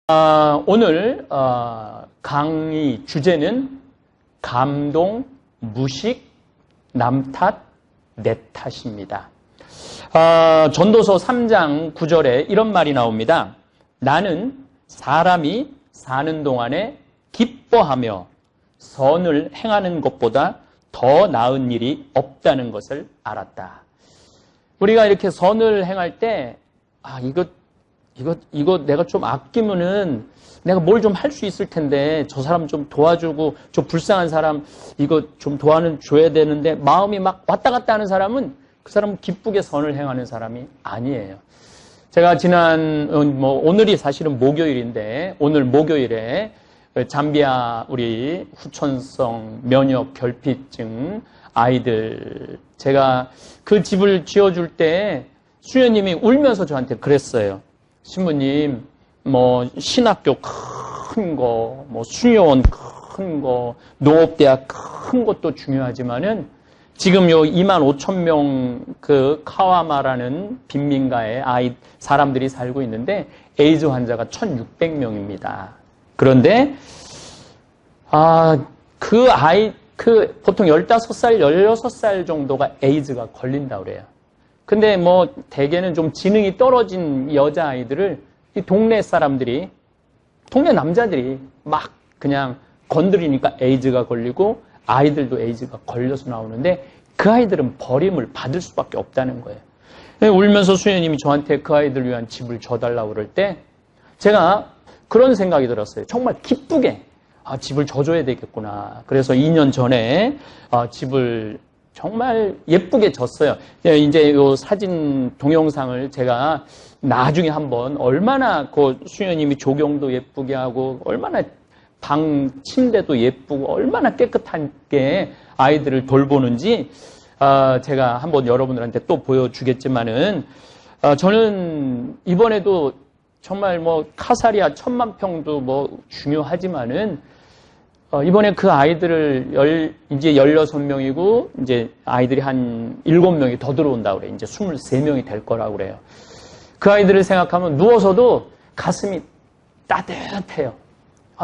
오늘 강의 주제는 감동, 무식, 남 탓, 내 탓입니다. 전도서 3장 9절에 이런 말이 나옵니다. 나는 사람이 사는 동안에 기뻐하며 선을 행하는 것보다 더 나은 일이 없다는 것을 알았다. 우리가 이렇게 선을 행할 때 이거 내가 좀 아끼면은 내가 뭘 좀 할 수 있을 텐데 저 사람 좀 도와주고 저 불쌍한 사람 이거 좀 도와줘야 되는데 마음이 막 왔다 갔다 하는 사람은 그 사람은 기쁘게 선을 행하는 사람이 아니에요. 제가 오늘이 사실은 목요일인데 오늘 목요일에 잠비아 우리 후천성 면역 결핍증 아이들 제가 그 집을 지어줄 때 수녀님이 울면서 저한테 그랬어요. 신부님, 신학교 큰 거, 수녀원 큰 거, 농업대학 큰 것도 중요하지만은 지금 요 25,000명 그 카와마라는 빈민가에 사람들이 살고 있는데 에이즈 환자가 1,600명입니다. 그런데, 보통 15살, 16살 정도가 에이즈가 걸린다고 그래요. 근데 대개는 좀 지능이 떨어진 여자아이들을 이 동네 사람들이, 동네 남자들이 막 그냥 건드리니까 에이즈가 걸리고 아이들도 에이즈가 걸려서 나오는데 그 아이들은 버림을 받을 수밖에 없다는 거예요. 울면서 수녀님이 저한테 그 아이들 위한 집을 줘달라고 그럴 때 제가 그런 생각이 들었어요. 정말 기쁘게 집을 줘줘야 되겠구나. 그래서 2년 전에 집을 정말 예쁘게 졌어요. 이제 요 사진 동영상을 제가 나중에 한번 얼마나 그 수녀님이 조경도 예쁘게 하고 얼마나 방 침대도 예쁘고 얼마나 깨끗하게 아이들을 돌보는지 제가 한번 여러분들한테 또 보여주겠지만은 저는 이번에도 정말 카사리아 10,000만 평도 중요하지만은 이번에 그 아이들을 이제 16명이고 이제 아이들이 한 7명이 더 들어온다고 그래요. 이제 23명이 될 거라고 그래요. 그 아이들을 생각하면 누워서도 가슴이 따뜻해요.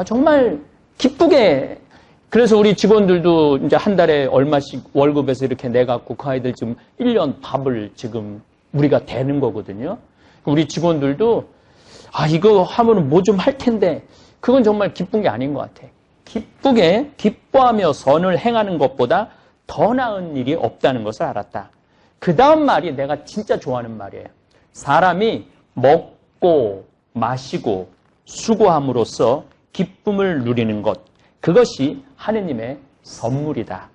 정말 기쁘게. 그래서 우리 직원들도 이제 한 달에 얼마씩 월급에서 이렇게 내갖고 그 아이들 지금 1년 밥을 지금 우리가 대는 거거든요. 우리 직원들도 이거 하면은 뭐 좀 할 텐데 그건 정말 기쁜 게 아닌 것 같아. 기쁘게 기뻐하며 선을 행하는 것보다 더 나은 일이 없다는 것을 알았다. 그 다음 말이 내가 진짜 좋아하는 말이에요. 사람이 먹고 마시고 수고함으로써 기쁨을 누리는 것, 그것이 하느님의 선물이다.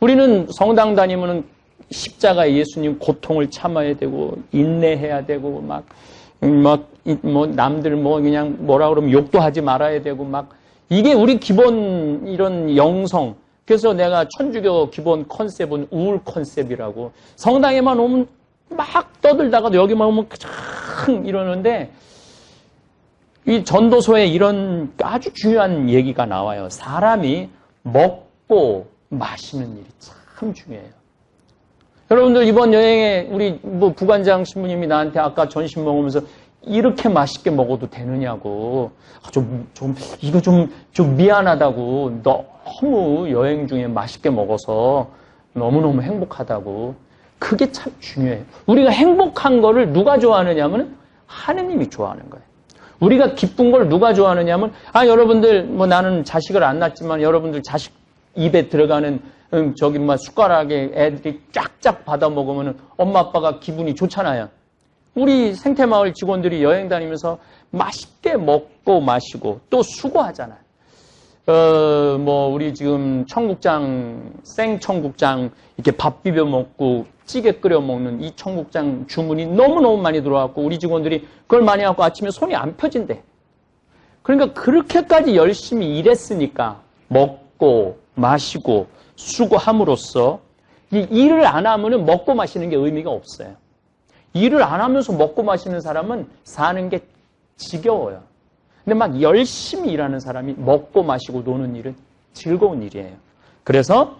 우리는 성당 다니면 십자가 예수님 고통을 참아야 되고 인내해야 되고 남들 그냥 뭐라 그러면 욕도 하지 말아야 되고 이게 우리 기본 이런 영성. 그래서 내가 천주교 기본 컨셉은 우울 컨셉이라고. 성당에만 오면 막 떠들다가도 여기만 오면 참 이러는데 이 전도서에 이런 아주 중요한 얘기가 나와요. 사람이 먹고 마시는 일이 참 중요해요. 여러분들 이번 여행에 우리 부관장 신부님이 나한테 아까 전심 먹으면서 이렇게 맛있게 먹어도 되느냐고. 이거 좀 미안하다고. 너무 여행 중에 맛있게 먹어서 너무너무 행복하다고. 그게 참 중요해요. 우리가 행복한 거를 누가 좋아하느냐 하면 하느님이 좋아하는 거예요. 우리가 기쁜 걸 누가 좋아하느냐 하면 여러분들 나는 자식을 안 낳았지만 여러분들 자식 입에 들어가는 숟가락에 애들이 쫙쫙 받아 먹으면 엄마 아빠가 기분이 좋잖아요. 우리 생태마을 직원들이 여행 다니면서 맛있게 먹고 마시고 또 수고하잖아요. 우리 지금 청국장, 생청국장 이렇게 밥 비벼 먹고 찌개 끓여 먹는 이 청국장 주문이 너무너무 많이 들어왔고 우리 직원들이 그걸 많이 갖고 아침에 손이 안 펴진대. 그러니까 그렇게까지 열심히 일했으니까 먹고 마시고 수고함으로써 이 일을 안 하면은 먹고 마시는 게 의미가 없어요. 일을 안 하면서 먹고 마시는 사람은 사는 게 지겨워요. 근데 열심히 일하는 사람이 먹고 마시고 노는 일은 즐거운 일이에요. 그래서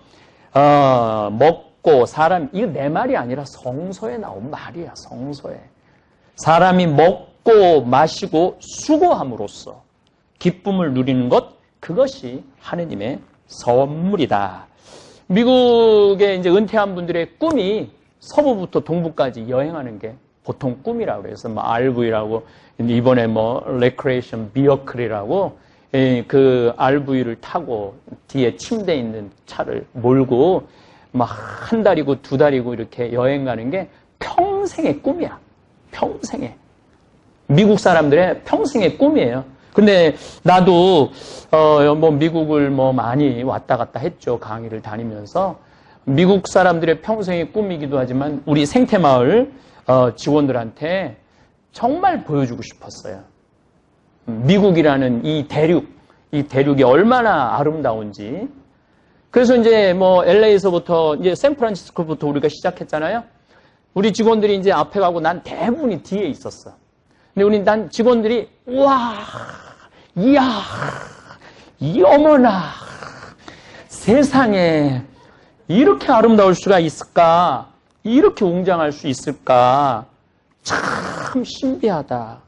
먹고 사람, 이거 내 말이 아니라 성서에 나온 말이야. 성서에. 사람이 먹고 마시고 수고함으로써 기쁨을 누리는 것, 그것이 하느님의 선물이다. 미국에 이제 은퇴한 분들의 꿈이 서부부터 동부까지 여행하는 게 보통 꿈이라고 그래서 뭐 RV라고 이번에 뭐 레크레이션 비어클이라고 그 RV를 타고 뒤에 침대 있는 차를 몰고 막 한 달이고 두 달이고 이렇게 여행 가는 게 평생의 꿈이야. 평생의. 미국 사람들의 평생의 꿈이에요. 근데 나도 뭐 미국을 뭐 많이 왔다 갔다 했죠. 강의를 다니면서. 미국 사람들의 평생의 꿈이기도 하지만 우리 생태마을 직원들한테 정말 보여주고 싶었어요. 미국이라는 이 대륙이 얼마나 아름다운지. 그래서 이제 뭐 LA에서부터 이제 샌프란시스코부터 우리가 시작했잖아요. 우리 직원들이 이제 앞에 가고 난 대부분이 뒤에 있었어. 근데 난 직원들이 우와, 이야, 어머나, 세상에 이렇게 아름다울 수가 있을까? 이렇게 웅장할 수 있을까? 참 신비하다.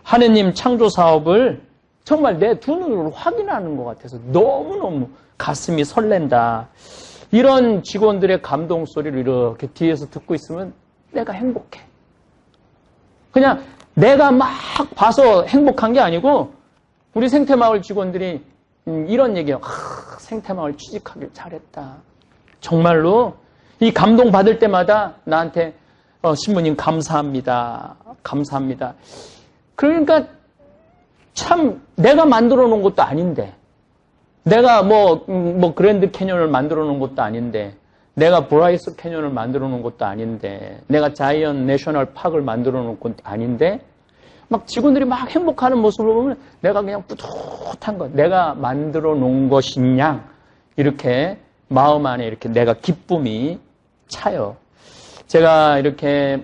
하느님 창조 사업을 정말 내 두 눈으로 확인하는 것 같아서 너무너무 가슴이 설렌다. 이런 직원들의 감동 소리를 이렇게 뒤에서 듣고 있으면 내가 행복해. 그냥 내가 막 봐서 행복한 게 아니고 우리 생태마을 직원들이 이런 얘기예요. 생태마을 취직하길 잘했다. 정말로 이 감동 받을 때마다 나한테 신부님 감사합니다. 감사합니다. 그러니까 참 내가 만들어 놓은 것도 아닌데 내가 뭐 그랜드 캐년을 만들어 놓은 것도 아닌데 내가 브라이스 캐년을 만들어 놓은 것도 아닌데 내가 자이언 내셔널 파크를 만들어 놓은 것도 아닌데 막 직원들이 막 행복하는 모습을 보면 내가 그냥 뿌듯한 거 내가 만들어 놓은 것이냐 이렇게 마음 안에 이렇게 내가 기쁨이 차요. 제가 이렇게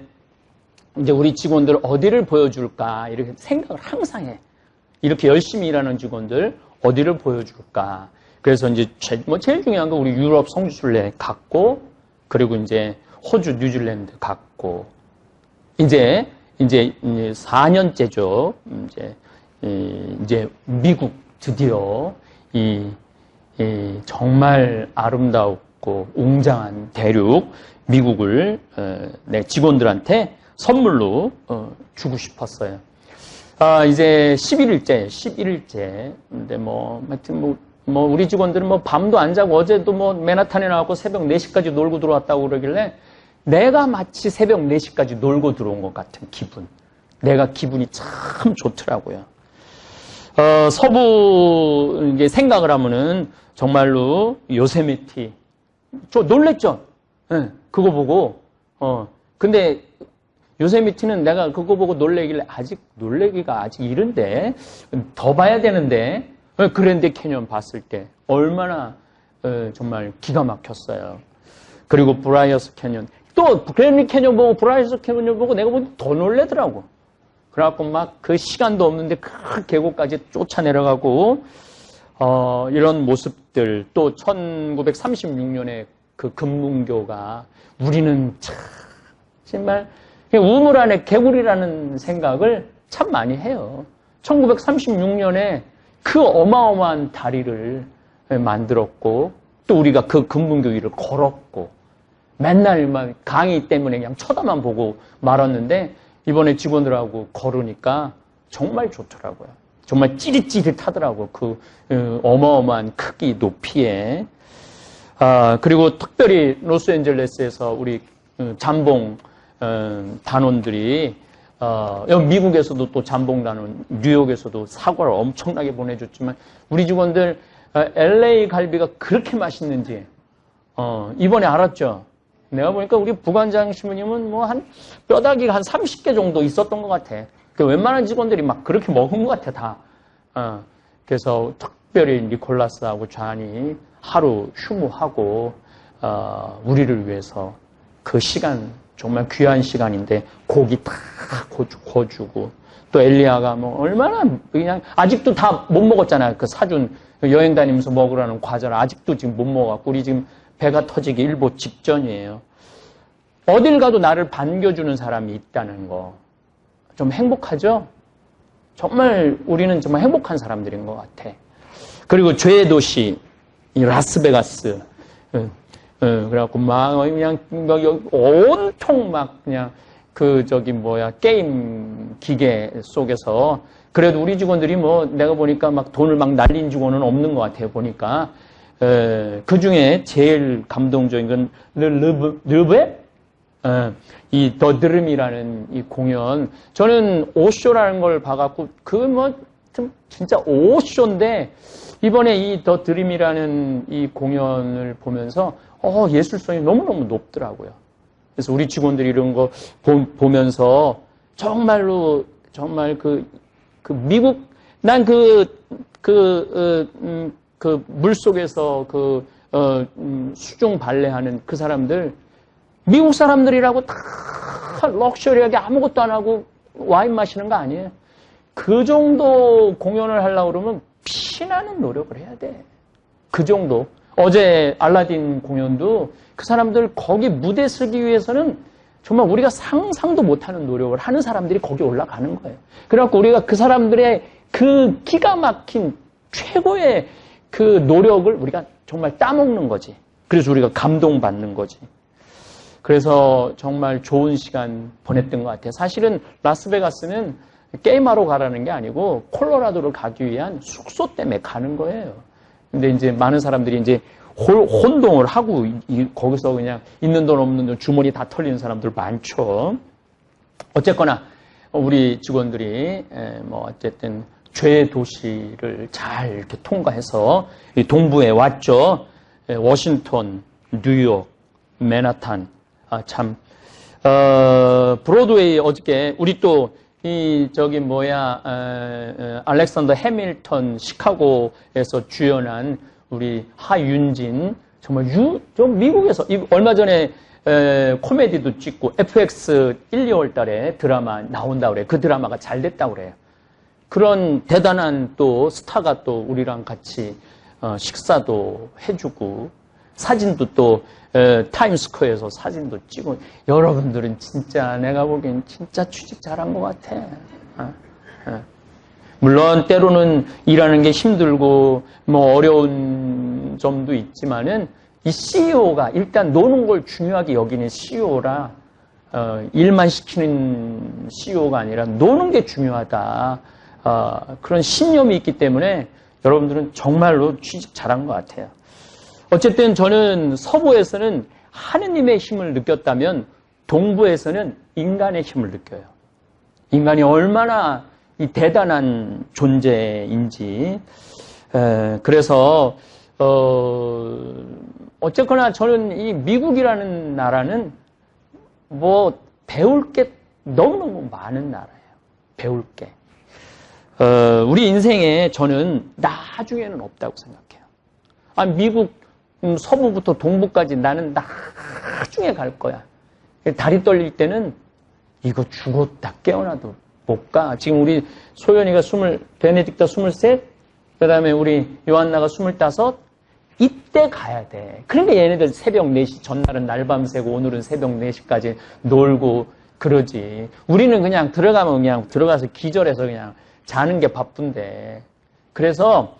이제 우리 직원들 어디를 보여줄까 이렇게 생각을 항상 해. 이렇게 열심히 일하는 직원들 어디를 보여줄까. 그래서 이제 제일 중요한 건 우리 유럽 성지순례 갔고, 그리고 이제 호주, 뉴질랜드 갔고, 이제 4년째죠. 이제 미국 드디어 이 정말 아름답고 웅장한 대륙 미국을 내 직원들한테 선물로 주고 싶었어요. 이제 11일째. 근데 하여튼 우리 직원들은 밤도 안 자고 어제도 맨하탄에 나왔고 새벽 4시까지 놀고 들어왔다고 그러길래 내가 마치 새벽 4시까지 놀고 들어온 것 같은 기분. 내가 기분이 참 좋더라고요. 서부 이제 생각을 하면은 정말로 요세미티. 저 놀랬죠? 네, 그거 보고. 근데 요세미티는 내가 그거 보고 놀래길래 놀래기가 아직 이른데 더 봐야 되는데 그랜드 캐년 봤을 때 얼마나 정말 기가 막혔어요. 그리고 브라이어스 캐년 또 그랜드 캐년 보고 브라이어스 캐년 보고 내가 보니 더 놀래더라고. 그래갖고 막 그 시간도 없는데 그 계곡까지 쫓아 내려가고 이런 모습들 또 1936년에 그 금문교가 우리는 참 정말 우물 안에 개구리라는 생각을 참 많이 해요. 1936년에 그 어마어마한 다리를 만들었고 또 우리가 그 금문교 위를 걸었고 맨날 막 강의 때문에 그냥 쳐다만 보고 말았는데 이번에 직원들하고 걸으니까 정말 좋더라고요. 정말 찌릿찌릿하더라고요. 그 어마어마한 크기, 높이에. 그리고 특별히 로스앤젤레스에서 우리 잠봉 단원들이 미국에서도 또 잠봉 단원, 뉴욕에서도 사과를 엄청나게 보내줬지만 우리 직원들 LA 갈비가 그렇게 맛있는지 이번에 알았죠. 내가 보니까 우리 부관장 신부님은 한 뼈다귀가 한 30개 정도 있었던 것 같아. 웬만한 직원들이 막 그렇게 먹은 것 같아 다. 그래서 특별히 니콜라스하고 잔이 하루 휴무하고 우리를 위해서 그 시간 정말 귀한 시간인데 고기 다 구워주고 또 엘리야가 얼마나 그냥 아직도 다 못 먹었잖아요. 그 사준 여행 다니면서 먹으라는 과자를 아직도 지금 못 먹었고 우리 지금 배가 터지기 일보 직전이에요. 어딜 가도 나를 반겨주는 사람이 있다는 거 좀 행복하죠? 정말 우리는 정말 행복한 사람들인 것 같아. 그리고 죄의 도시, 이 라스베가스. 그래갖고 막 그냥 온통 막 그냥 게임 기계 속에서 그래도 우리 직원들이 뭐 내가 보니까 막 돈을 막 날린 직원은 없는 것 같아요. 보니까. 그 중에 제일 감동적인 건 르베? 이 더 드림이라는 이 공연. 저는 5쇼라는 걸 봐갖고 진짜 5쇼인데 이번에 이 더 드림이라는 이 공연을 보면서 예술성이 너무너무 높더라고요. 그래서 우리 직원들이 이런 거 보면서 정말로 정말 미국 난 물속에서 수중 발레하는 그 사람들 미국 사람들이라고 다 럭셔리하게 아무것도 안 하고 와인 마시는 거 아니에요. 그 정도 공연을 하려고 그러면 피나는 노력을 해야 돼. 그 정도. 어제 알라딘 공연도 그 사람들 거기 무대 서기 위해서는 정말 우리가 상상도 못하는 노력을 하는 사람들이 거기 올라가는 거예요. 그래갖고 우리가 그 사람들의 그 기가 막힌 최고의 그 노력을 우리가 정말 따먹는 거지. 그래서 우리가 감동받는 거지. 그래서 정말 좋은 시간 보냈던 것 같아요. 사실은 라스베가스는 게임하러 가라는 게 아니고 콜로라도를 가기 위한 숙소 때문에 가는 거예요. 근데 이제 많은 사람들이 이제 혼동을 하고 거기서 그냥 있는 돈 없는 돈 주머니 다 털리는 사람들 많죠. 어쨌거나 우리 직원들이 어쨌든 죄의 도시를 잘 이렇게 통과해서 동부에 왔죠. 워싱턴, 뉴욕, 맨하탄. 브로드웨이 어저께 우리 또 알렉산더 해밀턴 시카고에서 주연한 우리 하윤진 정말 미국에서 얼마 전에 코미디도 찍고 FX 1, 2월 달에 드라마 나온다 그래요. 그 드라마가 잘 됐다 그래요. 그런 대단한 또 스타가 또 우리랑 같이 식사도 해주고 사진도 또 타임스퀘어에서 사진도 찍고 여러분들은 진짜 내가 보기엔 진짜 취직 잘한 것 같아. 물론 때로는 일하는 게 힘들고 뭐 어려운 점도 있지만은 이 CEO가 일단 노는 걸 중요하게 여기는 CEO라 일만 시키는 CEO가 아니라 노는 게 중요하다. 그런 신념이 있기 때문에 여러분들은 정말로 취직 잘한 것 같아요. 어쨌든 저는 서부에서는 하느님의 힘을 느꼈다면 동부에서는 인간의 힘을 느껴요. 인간이 얼마나 이 대단한 존재인지. 그래서 어쨌거나 저는 이 미국이라는 나라는 뭐 배울 게 너무너무 많은 나라예요. 배울 게. 우리 인생에 저는 나중에는 없다고 생각해요. 미국 서부부터 동부까지 나는 나중에 갈 거야. 다리 떨릴 때는 이거 죽었다 깨어나도 못 가. 지금 우리 소연이가 베네딕타 23, 그 다음에 우리 요한나가 25, 이때 가야 돼. 그러니까 얘네들 새벽 4시, 전날은 날밤 새고 오늘은 새벽 4시까지 놀고 그러지. 우리는 그냥 들어가면 그냥 들어가서 기절해서 그냥 자는 게 바쁜데. 그래서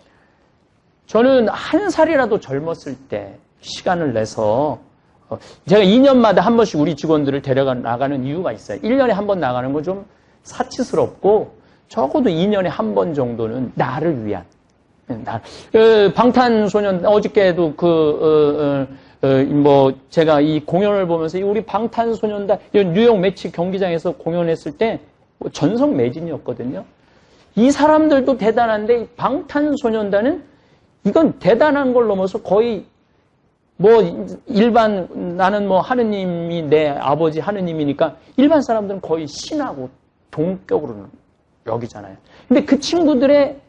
저는 한 살이라도 젊었을 때 시간을 내서 제가 2년마다 한 번씩 우리 직원들을 나가는 이유가 있어요. 1년에 한 번 나가는 건 좀 사치스럽고 적어도 2년에 한 번 정도는 나를 위한 방탄소년 어저께도 제가 이 공연을 보면서 우리 방탄소년단 뉴욕 매치 경기장에서 공연했을 때 전성 매진이었거든요. 이 사람들도 대단한데 방탄소년단은 이건 대단한 걸 넘어서 거의 나는 하느님이 내 아버지 하느님이니까 일반 사람들은 거의 신하고 동격으로 여기잖아요. 근데 그 친구들의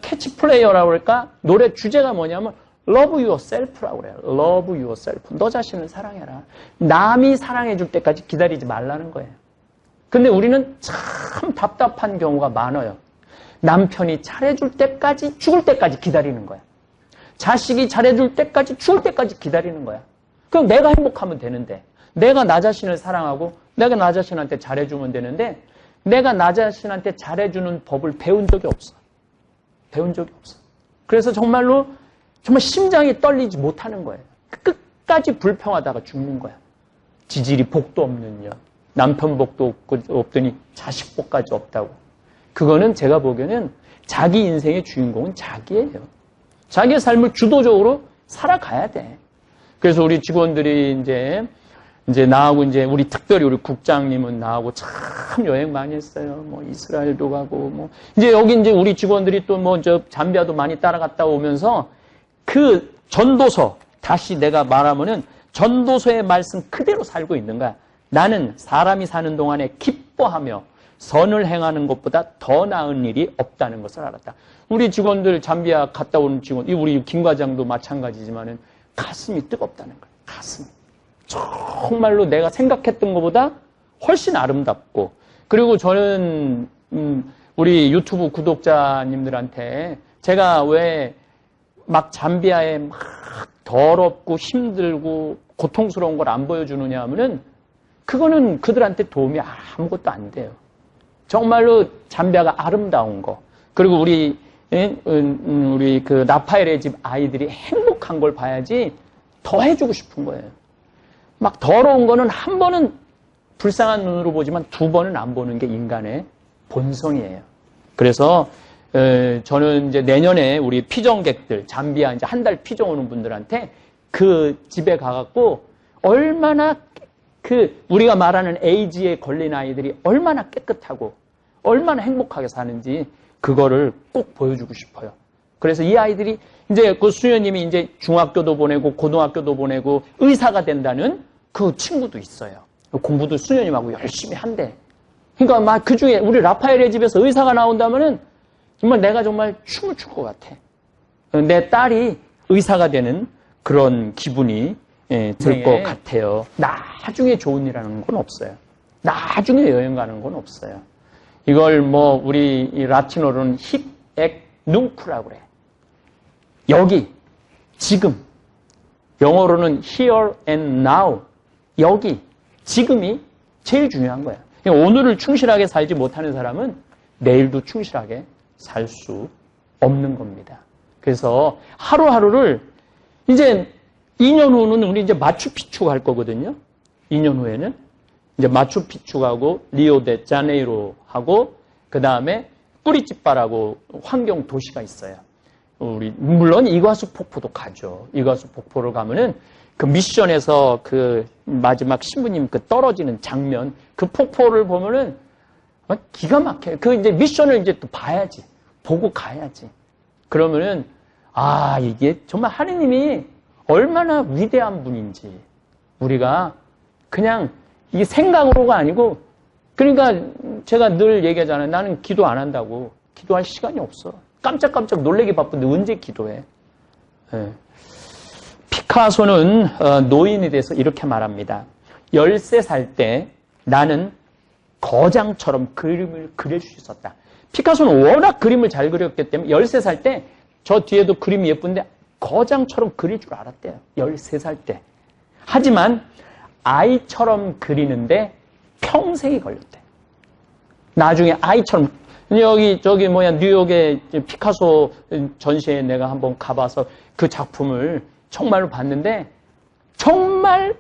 캐치플레이어라고 그럴까? 노래 주제가 뭐냐면 Love yourself라고 그래요. Love yourself. 너 자신을 사랑해라. 남이 사랑해줄 때까지 기다리지 말라는 거예요. 근데 우리는 참 답답한 경우가 많아요. 남편이 잘해줄 때까지 죽을 때까지 기다리는 거야. 자식이 잘해줄 때까지 죽을 때까지 기다리는 거야. 그럼 내가 행복하면 되는데 내가 나 자신을 사랑하고 내가 나 자신한테 잘해주면 되는데 내가 나 자신한테 잘해주는 법을 배운 적이 없어. 배운 적이 없어. 그래서 정말 심장이 떨리지 못하는 거예요. 끝까지 불평하다가 죽는 거야. 지질이 복도 없느냐. 남편 복도 없더니 자식 복까지 없다고. 그거는 제가 보기에는 자기 인생의 주인공은 자기예요. 자기의 삶을 주도적으로 살아가야 돼. 그래서 우리 직원들이 이제 나하고 우리 특별히 우리 국장님은 나하고 참 여행 많이 했어요. 뭐 이스라엘도 가고 여기 우리 직원들이 또 잠비아도 많이 따라갔다 오면서 그 전도서 다시 내가 말하면은 전도서의 말씀 그대로 살고 있는 거야. 나는 사람이 사는 동안에 기뻐하며 선을 행하는 것보다 더 나은 일이 없다는 것을 알았다. 우리 직원들 잠비아 갔다 온 직원, 우리 김 과장도 마찬가지지만은 가슴이 뜨겁다는 거야. 가슴이. 정말로 내가 생각했던 것보다 훨씬 아름답고, 그리고 저는 우리 유튜브 구독자님들한테 제가 왜 막 잠비아에 막 더럽고 힘들고 고통스러운 걸 안 보여주느냐 하면은 그거는 그들한테 도움이 아무것도 안 돼요. 정말로 잠비아가 아름다운 거, 그리고 우리 그 라파엘의 집 아이들이 행복한 걸 봐야지 더 해주고 싶은 거예요. 막 더러운 거는 한 번은 불쌍한 눈으로 보지만 두 번은 안 보는 게 인간의 본성이에요. 그래서 저는 내년에 우리 피정객들, 잠비아 한 달 피정 오는 분들한테 그 집에 가갖고 얼마나 우리가 말하는 에이즈에 걸린 아이들이 얼마나 깨끗하고 얼마나 행복하게 사는지 그거를 꼭 보여주고 싶어요. 그래서 이 아이들이 그 수녀님이 중학교도 보내고 고등학교도 보내고 의사가 된다는 그 친구도 있어요. 공부도 수녀님하고 열심히 한대. 그러니까 막 그 중에 우리 라파엘의 집에서 의사가 나온다면은 정말 내가 정말 춤을 출 것 같아. 내 딸이 의사가 되는 그런 기분이 들 것 같아요. 나중에 좋은 일하는 건 없어요. 나중에 여행 가는 건 없어요. 이걸 우리 라틴어로는 힙, 액, 눅프라고 그래. 여기, 지금. 영어로는 here and now. 여기, 지금이 제일 중요한 거야. 오늘을 충실하게 살지 못하는 사람은 내일도 충실하게 살 수 없는 겁니다. 그래서 하루하루를 2년 후는 우리 마추픽추 갈 거거든요. 2년 후에는 마추픽추 가고 리오데자네이로 하고 그 다음에 꾸리찌빠라고 환경 도시가 있어요. 물론 이과수 폭포도 가죠. 이과수 폭포를 가면은 그 미션에서 그 마지막 신부님 그 떨어지는 장면, 그 폭포를 보면은 기가 막혀요. 그 미션을 또 봐야지. 보고 가야지. 그러면은 이게 정말 하느님이 얼마나 위대한 분인지 우리가 그냥 이게 생각으로가 아니고, 그러니까 제가 늘 얘기하잖아요. 나는 기도 안 한다고. 기도할 시간이 없어. 깜짝깜짝 놀래기 바쁜데 언제 기도해? 네. 피카소는 노인에 대해서 이렇게 말합니다. 13살 때 나는 거장처럼 그림을 그릴 수 있었다. 피카소는 워낙 그림을 잘 그렸기 때문에 13살 때 저 뒤에도 그림이 예쁜데 거장처럼 그릴 줄 알았대요. 13살 때. 하지만 아이처럼 그리는데 평생이 걸렸대. 나중에 아이처럼 뉴욕의 피카소 전시회에 내가 한번 가봐서 그 작품을 정말로 봤는데 정말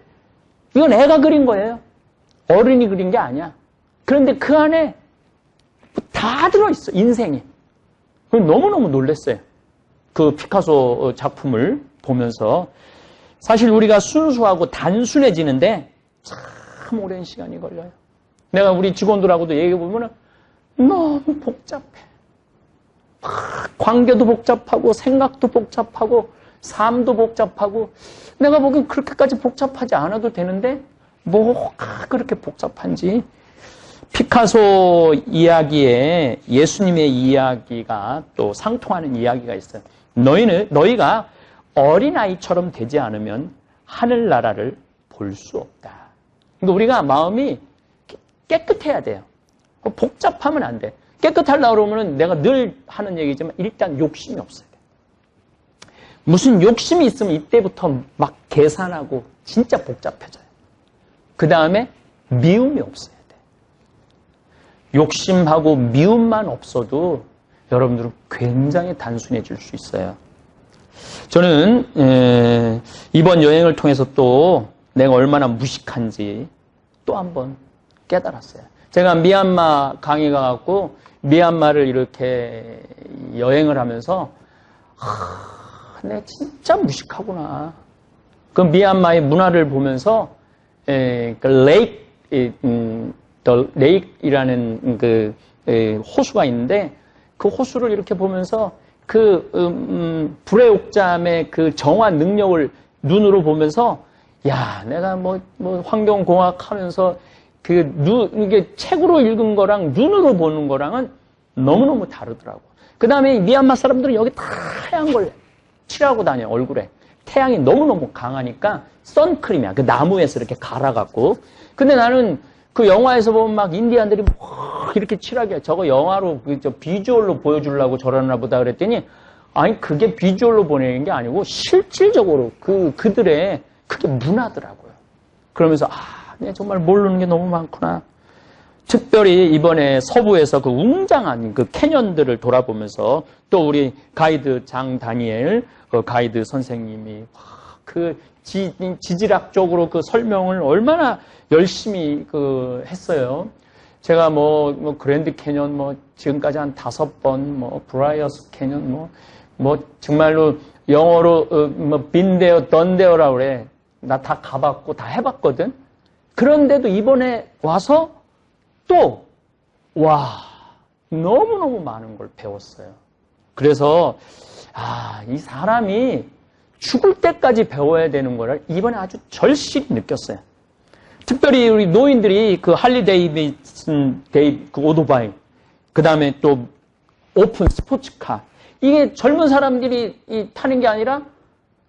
이건 애가 그린 거예요. 어른이 그린 게 아니야. 그런데 그 안에 다 들어있어. 인생이. 너무너무 놀랐어요. 그 피카소 작품을 보면서. 사실 우리가 순수하고 단순해지는데 참 오랜 시간이 걸려요. 내가 우리 직원들하고도 얘기해보면 너무 복잡해. 관계도 복잡하고 생각도 복잡하고 삶도 복잡하고, 내가 보기엔 그렇게까지 복잡하지 않아도 되는데 뭐가 그렇게 복잡한지. 피카소 이야기에 예수님의 이야기가 또 상통하는 이야기가 있어요. 너희가 어린아이처럼 되지 않으면 하늘나라를 볼 수 없다. 그러니까 우리가 마음이 깨끗해야 돼요. 복잡하면 안 돼. 깨끗하려고 그러면 내가 늘 하는 얘기지만 일단 욕심이 없어야 돼. 무슨 욕심이 있으면 이때부터 막 계산하고 진짜 복잡해져요. 그 다음에 미움이 없어야 돼. 욕심하고 미움만 없어도 여러분들은 굉장히 단순해질 수 있어요. 저는 이번 여행을 통해서 또 내가 얼마나 무식한지 또 한번 깨달았어요. 제가 미얀마 강의 가갖고 미얀마를 이렇게 여행을 하면서 내가 진짜 무식하구나. 그 미얀마의 문화를 보면서 그 레이크이라는 그 호수가 있는데 그 호수를 이렇게 보면서 그 불의 옥잠의 그 정화 능력을 눈으로 보면서 야, 내가 뭐 환경공학 하면서 이게 책으로 읽은 거랑 눈으로 보는 거랑은 너무너무 다르더라고. 그 다음에 미얀마 사람들은 여기 다 하얀 걸 칠하고 다녀, 얼굴에. 태양이 너무너무 강하니까 선크림이야. 그 나무에서 이렇게 갈아갖고. 근데 나는 그 영화에서 보면 막 인디안들이 막 이렇게 칠하게 저거 영화로 비주얼로 보여주려고 저러나 보다 그랬더니 아니 그게 비주얼로 보내는 게 아니고 실질적으로 그들의 그게 문화더라고요. 그러면서 내가 정말 모르는 게 너무 많구나. 특별히 이번에 서부에서 그 웅장한 그 캐년들을 돌아보면서 또 우리 가이드 장 다니엘 가이드 선생님이 그 지질학적으로 그 설명을 얼마나 열심히 했어요. 제가 그랜드 캐년 지금까지 한 5번 브라이어스 캐년 정말로 영어로 빈데어 던데어라고 그래. 나 다 가봤고 다 해봤거든. 그런데도 이번에 와서 또 너무너무 많은 걸 배웠어요. 그래서 이 사람이 죽을 때까지 배워야 되는 거를 이번에 아주 절실히 느꼈어요. 특별히 우리 노인들이 그 할리 데이비슨 그 오토바이, 그 다음에 또 오픈 스포츠카, 이게 젊은 사람들이 타는 게 아니라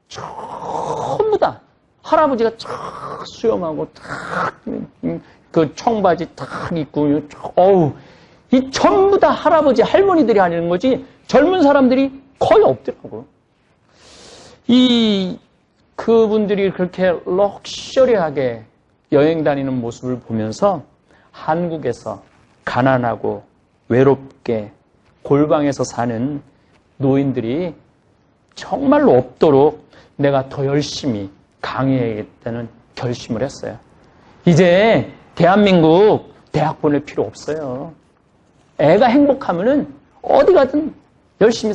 전부 다 할아버지가 쫙 수염하고 그 청바지 탁 입고 이 전부 다 할아버지 할머니들이 하는 거지 젊은 사람들이 거의 없더라고요. 그분들이 그렇게 럭셔리하게 여행 다니는 모습을 보면서 한국에서 가난하고 외롭게 골방에서 사는 노인들이 정말로 없도록 내가 더 열심히 강의해야겠다는 결심을 했어요. 이제 대한민국 대학 보낼 필요 없어요. 애가 행복하면은 어디 가든 열심히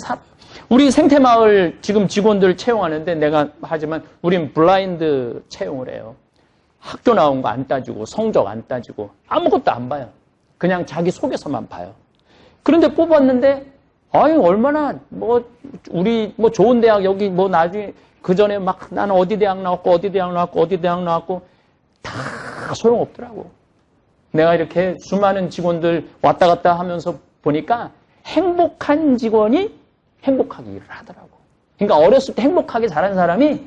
우리 생태마을 지금 직원들 채용하는데 내가 하지만 우린 블라인드 채용을 해요. 학교 나온 거 안 따지고 성적 안 따지고 아무것도 안 봐요. 그냥 자기 속에서만 봐요. 그런데 뽑았는데 얼마나 우리 좋은 대학 여기 나중에 그 전에 막 나는 어디 대학 나왔고 어디 대학 나왔고 어디 대학 나왔고 다 소용없더라고. 내가 이렇게 수많은 직원들 왔다 갔다 하면서 보니까 행복한 직원이 행복하게 일을 하더라고. 그러니까 어렸을 때 행복하게 자란 사람이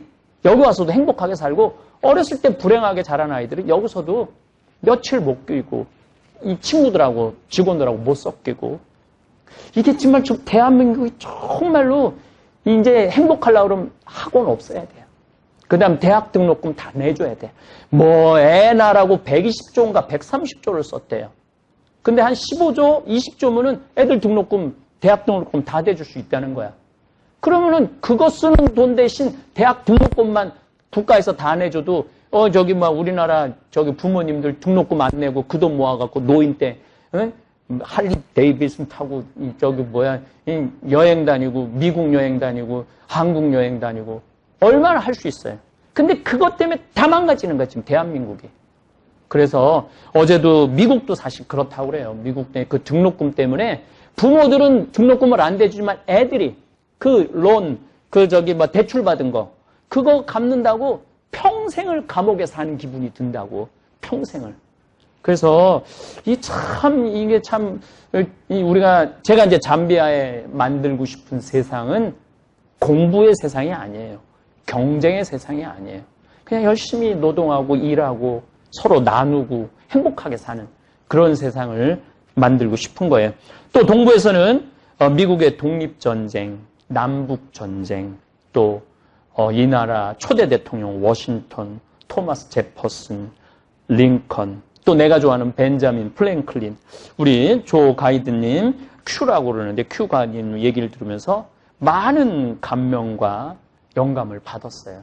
여기 와서도 행복하게 살고 어렸을 때 불행하게 자란 아이들은 여기서도 며칠 못 끼고 이 친구들하고 직원들하고 못 섞이고 이게 정말 대한민국이 정말로 이제 행복하려고 그러면 학원 없어야 돼요. 그 다음 대학 등록금 다 내줘야 돼. 애 나라고 120조인가 130조를 썼대요. 근데 한 15조, 20조면은 애들 등록금, 대학 등록금 다 대줄 수 있다는 거야. 그러면은 그거 쓰는 돈 대신 대학 등록금만 국가에서 다 내줘도 우리나라 부모님들 등록금 안 내고 그 돈 모아갖고 노인 때 할리 데이비슨 타고 여행 다니고 미국 여행 다니고 한국 여행 다니고 얼마나 할 수 있어요. 근데 그것 때문에 다 망가지는 거야 지금 대한민국이. 그래서 어제도 미국도 사실 그렇다고 그래요. 미국 내 그 등록금 때문에 부모들은 등록금을 안 대주지만 애들이 대출 받은 거 그거 갚는다고 평생을 감옥에 사는 기분이 든다고. 평생을. 그래서 제가 이제 잠비아에 만들고 싶은 세상은 공부의 세상이 아니에요. 경쟁의 세상이 아니에요. 그냥 열심히 노동하고 일하고 서로 나누고 행복하게 사는 그런 세상을 만들고 싶은 거예요. 또 동부에서는 미국의 독립전쟁, 남북전쟁, 또 이 나라 초대 대통령 워싱턴, 토마스 제퍼슨, 링컨, 또 내가 좋아하는 벤자민 프랭클린, 우리 조 가이드님, 큐라고 그러는데 큐 가이드님 얘기를 들으면서 많은 감명과 영감을 받았어요.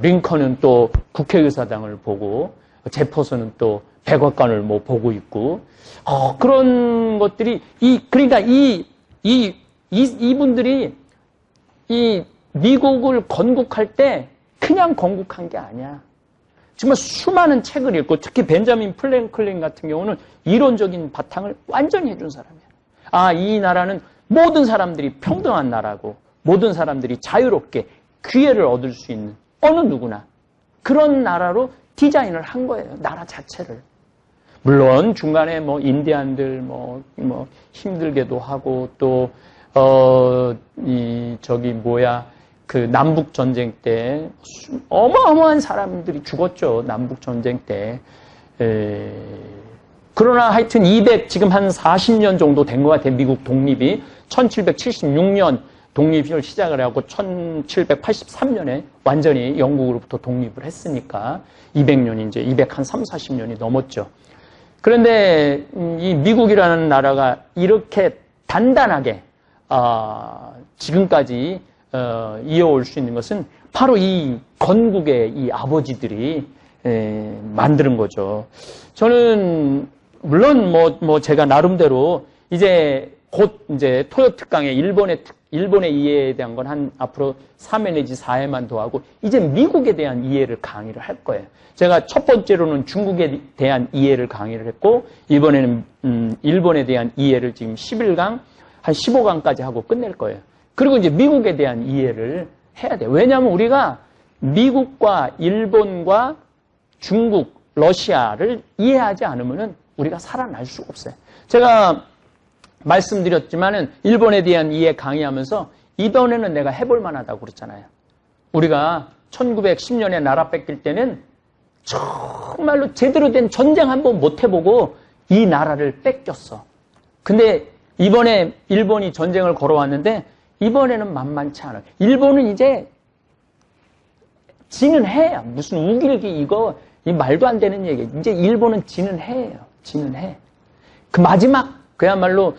링컨은 또 국회의사당을 보고, 제퍼슨은 또 백악관을 뭐 보고 있고, 그런 것들이, 그러니까 이분들이 이 미국을 건국할 때 그냥 건국한 게 아니야. 정말 수많은 책을 읽고, 특히 벤자민 프랭클린 같은 경우는 이론적인 바탕을 완전히 해준 사람이야. 이 나라는 모든 사람들이 평등한 나라고, 모든 사람들이 자유롭게 기회를 얻을 수 있는 어느 누구나 그런 나라로 디자인을 한 거예요. 나라 자체를. 물론 중간에 뭐 인디안들 뭐 힘들게도 하고, 또 그 남북 전쟁 때 어마어마한 사람들이 죽었죠. 남북 전쟁 때. 그러나 하여튼 지금 한 40년 정도 된 것 같아요. 미국 독립이 1776년 독립을 시작을 하고 1783년에 완전히 영국으로부터 독립을 했으니까 200년이 이제 230년이 넘었죠. 그런데 이 미국이라는 나라가 이렇게 단단하게 지금까지 이어올 수 있는 것은 바로 이 건국의 이 아버지들이 만드는 거죠. 저는 물론 뭐 제가 나름대로 곧 토요 특강에 일본의 이해에 대한 건 한 앞으로 3회 내지 4회만 더 하고, 이제 미국에 대한 이해를 강의를 할 거예요. 제가 첫 번째로는 중국에 대한 이해를 강의를 했고, 이번에는 일본에 대한 이해를 지금 11강, 한 15강까지 하고 끝낼 거예요. 그리고 이제 미국에 대한 이해를 해야 돼요. 왜냐하면 우리가 미국과 일본과 중국, 러시아를 이해하지 않으면 우리가 살아날 수가 없어요. 제가 말씀드렸지만은 일본에 대한 이해 강의하면서 이번에는 내가 해볼 만하다고 그랬잖아요. 우리가 1910년에 나라 뺏길 때는 정말로 제대로 된 전쟁 한번 못 해보고 이 나라를 뺏겼어. 근데 이번에 일본이 전쟁을 걸어왔는데 이번에는 만만치 않아요. 일본은 이제 지는 해야. 무슨 우길기 이 말도 안 되는 얘기예요. 이제 일본은 지는 해예요. 지는 해. 그 마지막 그야말로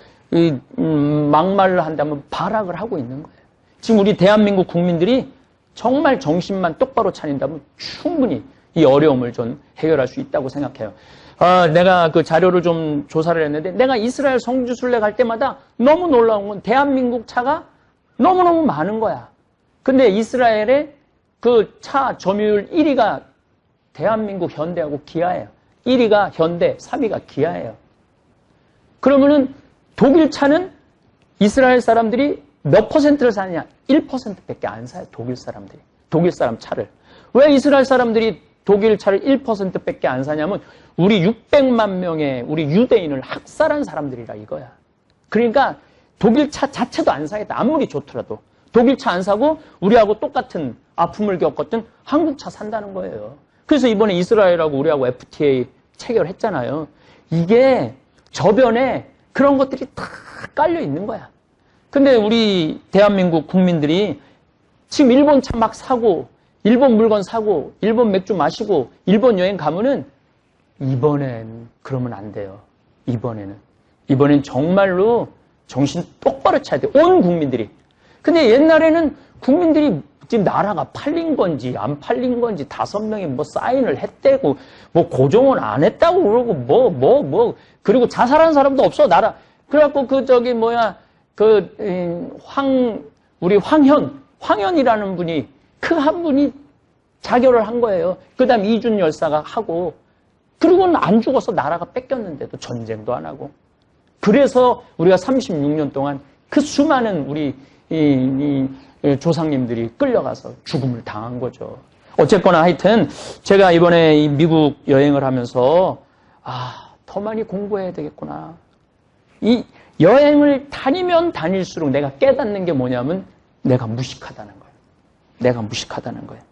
막말로 한다면 발악을 하고 있는 거예요. 지금 우리 대한민국 국민들이 정말 정신만 똑바로 차린다면 충분히 이 어려움을 좀 해결할 수 있다고 생각해요. 내가 그 자료를 좀 조사를 했는데, 내가 이스라엘 성지순례 갈 때마다 너무 놀라운 건 대한민국 차가 너무너무 많은 거야. 근데 이스라엘의 그 차 점유율 1위가 대한민국 현대하고 기아예요. 1위가 현대, 3위가 기아예요. 그러면은 독일 차는 이스라엘 사람들이 몇 퍼센트를 사느냐? 1%밖에 안 사요, 독일 사람들이. 독일 사람 차를. 왜 이스라엘 사람들이 독일 차를 1%밖에 안 사냐면 우리 600만 명의 우리 유대인을 학살한 사람들이라 이거야. 그러니까 독일 차 자체도 안 사겠다. 아무리 좋더라도. 독일 차 안 사고 우리하고 똑같은 아픔을 겪었던 한국 차 산다는 거예요. 그래서 이번에 이스라엘하고 우리하고 FTA 체결했잖아요. 이게 저변에 그런 것들이 다 깔려 있는 거야. 근데 우리 대한민국 국민들이 지금 일본 차 막 사고, 일본 물건 사고, 일본 맥주 마시고, 일본 여행 가면은 이번엔 그러면 안 돼요. 이번엔 정말로 정신 똑바로 차야 돼. 온 국민들이. 근데 옛날에는 국민들이 지금 나라가 팔린 건지 안 팔린 건지 5명이 뭐 사인을 했대고 뭐 고정은 안 했다고 그러고 그리고 자살한 사람도 없어 나라. 그래갖고 우리 황현이라는 분이 그 한 분이 자결을 한 거예요. 그 다음 이준 열사가 하고, 그리고는 안 죽어서 나라가 뺏겼는데도 전쟁도 안 하고. 그래서 우리가 36년 동안 그 수많은 우리 조상님들이 끌려가서 죽음을 당한 거죠. 어쨌거나 하여튼 제가 이번에 이 미국 여행을 하면서 더 많이 공부해야 되겠구나. 이 여행을 다니면 다닐수록 내가 깨닫는 게 뭐냐면 내가 무식하다는 거예요. 내가 무식하다는 거예요.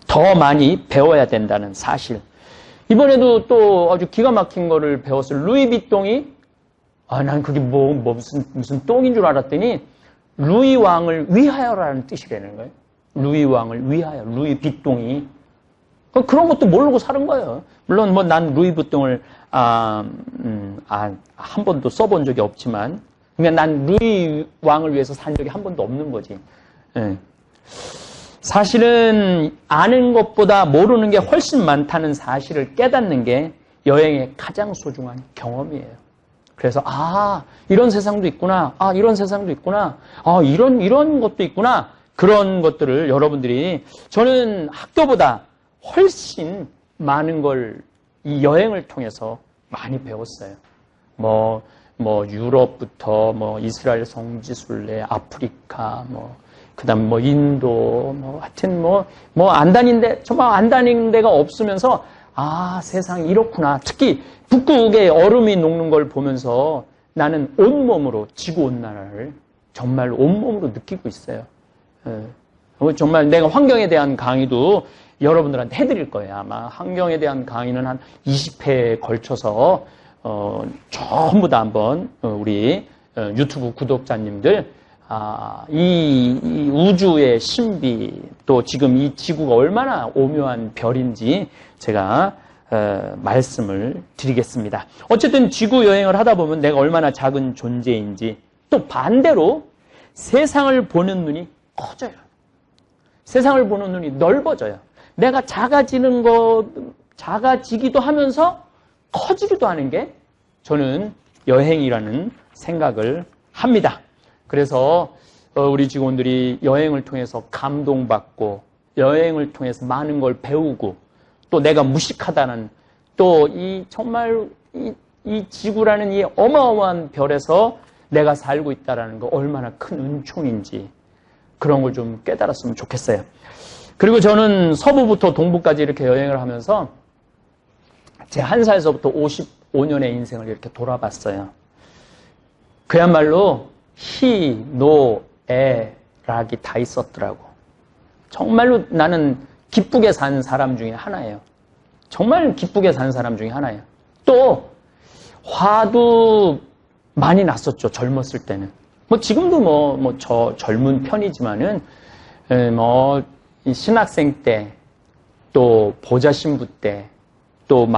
더 많이 배워야 된다는 사실. 이번에도 또 아주 기가 막힌 거를 배웠어요. 루이 비통이 난 그게 무슨 똥인 줄 알았더니 루이 왕을 위하여라는 뜻이라는 거예요. 루이 왕을 위하여. 루이 비통이 그런 것도 모르고 사는 거예요. 물론 뭐 난 루이비통을 한 번도 써본 적이 없지만, 그러니까 난 루이 왕을 위해서 산 적이 한 번도 없는 거지. 예. 사실은 아는 것보다 모르는 게 훨씬 많다는 사실을 깨닫는 게 여행의 가장 소중한 경험이에요. 그래서 이런 세상도 있구나. 이런 세상도 있구나. 이런 것도 있구나. 그런 것들을 여러분들이, 저는 학교보다 훨씬 많은 걸 이 여행을 통해서 많이 배웠어요. 유럽부터 이스라엘 성지순례, 아프리카, 그다음 인도, 하여튼 정말 안 다닌 데가 없으면서 세상이 이렇구나. 특히 북극에 얼음이 녹는 걸 보면서 나는 온몸으로 지구온난화를 정말 온몸으로 느끼고 있어요. 정말 내가 환경에 대한 강의도 여러분들한테 해드릴 거예요. 아마 환경에 대한 강의는 한 20회에 걸쳐서 전부 다 한번 우리 유튜브 구독자님들 이 우주의 신비, 또 지금 이 지구가 얼마나 오묘한 별인지 제가 말씀을 드리겠습니다. 어쨌든 지구 여행을 하다 보면 내가 얼마나 작은 존재인지, 또 반대로 세상을 보는 눈이 커져요. 세상을 보는 눈이 넓어져요. 내가 작아지기도 하면서 커지기도 하는 게 저는 여행이라는 생각을 합니다. 그래서 우리 직원들이 여행을 통해서 감동받고, 여행을 통해서 많은 걸 배우고, 또 내가 무식하다는, 또 정말 이 지구라는 이 어마어마한 별에서 내가 살고 있다는 거 얼마나 큰 은총인지, 그런 걸 좀 깨달았으면 좋겠어요. 그리고 저는 서부부터 동부까지 이렇게 여행을 하면서 제 1살서부터 55년의 인생을 이렇게 돌아봤어요. 그야말로 희, 노, 에, 락이 다 있었더라고. 정말로 나는 기쁘게 산 사람 중에 하나예요. 정말 기쁘게 산 사람 중에 하나예요. 또 화도 많이 났었죠. 젊었을 때는. 지금도 저 젊은 편이지만은 이 신학생 때, 또 보좌 신부 때, 또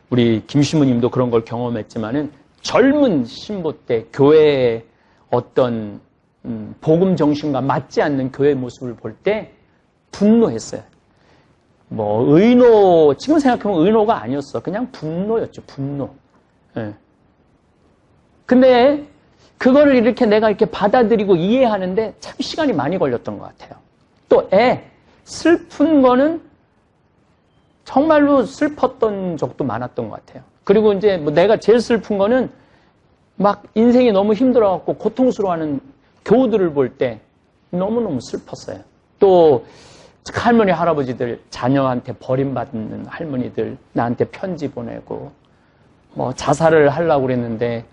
우리 김시무님도 그런 걸 경험했지만은 젊은 신부 때 교회의 어떤 복음 정신과 맞지 않는 교회 모습을 볼 때 분노했어요. 지금 생각하면 의노가 아니었어. 그냥 분노였죠. 분노. 예. 근데 그거를 내가 이렇게 받아들이고 이해하는데 참 시간이 많이 걸렸던 것 같아요. 또 슬픈 거는 정말로 슬펐던 적도 많았던 것 같아요. 그리고 이제 내가 제일 슬픈 거는 인생이 너무 힘들어갖고 고통스러워하는 교우들을 볼 때 너무너무 슬펐어요. 또 할머니, 할아버지들, 자녀한테 버림받는 할머니들 나한테 편지 보내고, 자살을 하려고 그랬는데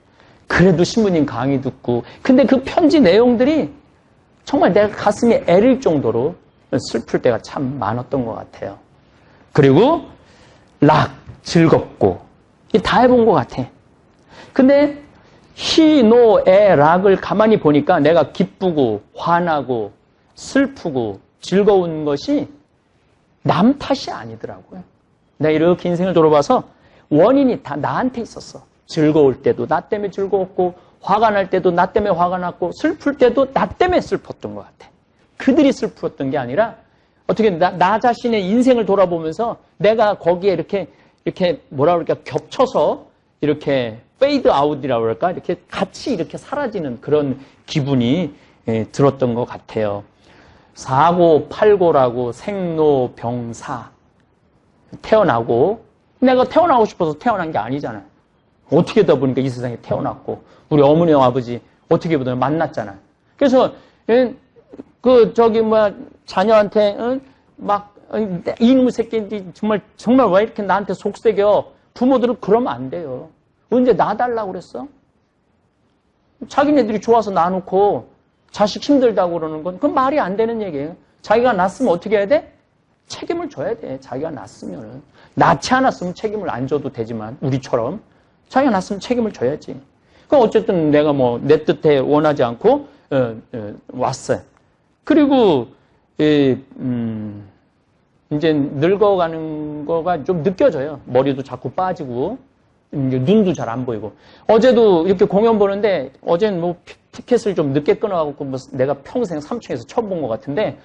그래도 신부님 강의 듣고, 근데 그 편지 내용들이 정말 내가 가슴이 애릴 정도로 슬플 때가 참 많았던 것 같아요. 그리고 즐겁고, 다 해본 것 같아. 근데 희, 노, 에, 락을 가만히 보니까 내가 기쁘고 화나고 슬프고 즐거운 것이 남 탓이 아니더라고요. 내가 이렇게 인생을 돌아봐서 원인이 다 나한테 있었어. 즐거울 때도 나 때문에 즐거웠고, 화가 날 때도 나 때문에 화가 났고, 슬플 때도 나 때문에 슬펐던 것 같아. 그들이 슬펐던 게 아니라 어떻게 나 자신의 인생을 돌아보면서 내가 거기에 이렇게 겹쳐서 이렇게 페이드 아웃이라고 그럴까? 이렇게 같이 이렇게 사라지는 그런 기분이 들었던 것 같아요. 사고, 팔고라고 생로병사. 태어나고, 내가 태어나고 싶어서 태어난 게 아니잖아요. 어떻게 다 보니까 이 세상에 태어났고, 우리 어머니와 아버지 어떻게 보면 만났잖아요. 그래서 자녀한테 이놈의 새끼인지 정말 왜 이렇게 나한테 속색여? 부모들은 그러면 안 돼요. 언제 놔달라고 그랬어? 자기네들이 좋아서 놔놓고 자식 힘들다고 그러는 건 그건 말이 안 되는 얘기예요. 자기가 낳았으면 어떻게 해야 돼? 책임을 져야 돼. 자기가 낳았으면은. 낳지 않았으면 책임을 안 져도 되지만 우리처럼 자기가 낳았으면 책임을 져야지. 그럼 어쨌든 내가 내 뜻에 원하지 않고 왔어요. 그리고 이제 늙어가는 거가 좀 느껴져요. 머리도 자꾸 빠지고, 이제 눈도 잘 안 보이고. 어제도 이렇게 공연 보는데, 어제는 뭐 티켓을 좀 늦게 끊어갖고, 뭐 내가 평생 3층에서 처음 본 것 같은데,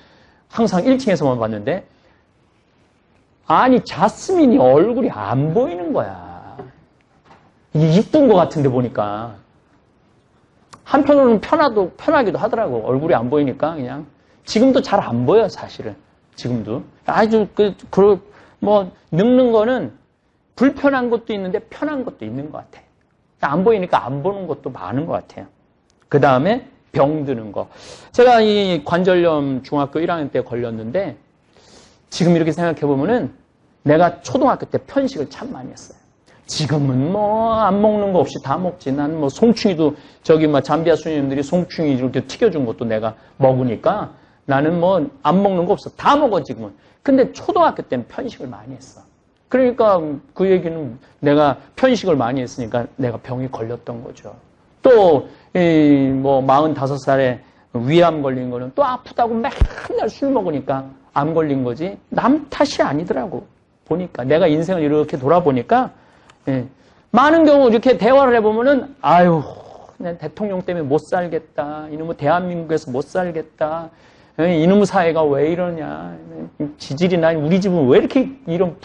항상 1층에서만 봤는데, 아니, 자스민이 얼굴이 안 보이는 거야. 이게 이쁜 것 같은데 보니까. 한편으로는 편하기도 하더라고. 얼굴이 안 보이니까 그냥. 지금도 잘 안 보여, 사실은. 지금도. 아주, 늙는 거는 불편한 것도 있는데 편한 것도 있는 것 같아. 안 보이니까 안 보는 것도 많은 것 같아요. 그 다음에 병드는 거. 제가 이 관절염 중학교 1학년 때 걸렸는데, 지금 이렇게 생각해보면은 내가 초등학교 때 편식을 참 많이 했어요. 지금은 안 먹는 거 없이 다 먹지. 난 송충이도 잠비아 수녀님들이 송충이 이렇게 튀겨준 것도 내가 먹으니까 나는 안 먹는 거 없어. 다 먹어, 지금은. 근데 초등학교 때는 편식을 많이 했어. 그러니까 그 얘기는 내가 편식을 많이 했으니까 내가 병이 걸렸던 거죠. 또, 45살에 위암 걸린 거는 또 아프다고 맨날 술 먹으니까 암 걸린 거지. 남 탓이 아니더라고. 보니까. 내가 인생을 이렇게 돌아보니까, 많은 경우 이렇게 대화를 해보면은, 아유, 내 대통령 때문에 못 살겠다. 이놈의 대한민국에서 못 살겠다. 이놈의 사회가 왜 이러냐. 지질이나 우리 집은 왜 이렇게 이런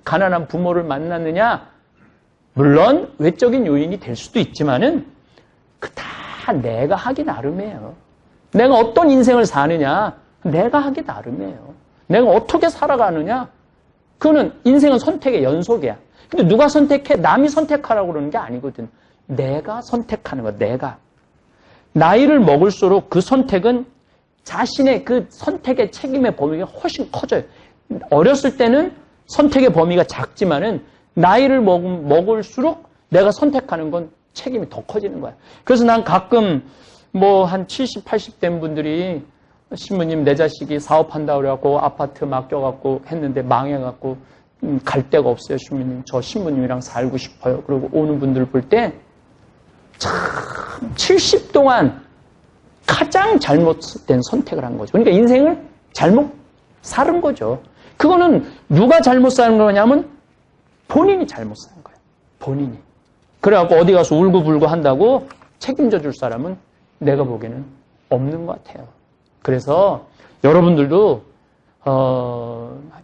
가난한 부모를 만났느냐. 물론 외적인 요인이 될 수도 있지만은, 다 내가 하기 나름이에요. 내가 어떤 인생을 사느냐, 내가 하기 나름이에요. 내가 어떻게 살아가느냐, 그거는 인생은 선택의 연속이야. 근데 누가 선택해? 남이 선택하라고 그러는 게 아니거든. 내가 선택하는 거야, 내가. 나이를 먹을수록 그 선택은 자신의 그 선택의 책임의 범위가 훨씬 커져요. 어렸을 때는 선택의 범위가 작지만은 나이를 먹을수록 내가 선택하는 건 책임이 더 커지는 거야. 그래서 난 가끔 한 70, 80 된 분들이 신부님 내 자식이 사업한다 그래갖고 아파트 맡겨갖고 했는데 망해갖고 갈 데가 없어요. 신부님 저 신부님이랑 살고 싶어요. 그리고 오는 분들 볼 때 참 70 동안 가장 잘못된 선택을 한 거죠. 그러니까 인생을 잘못 살은 거죠. 그거는 누가 잘못 사는 거냐면 본인이 잘못 사는 거예요. 본인이. 그래갖고 어디 가서 울고불고 한다고 책임져 줄 사람은 내가 보기에는 없는 것 같아요. 그래서 여러분들도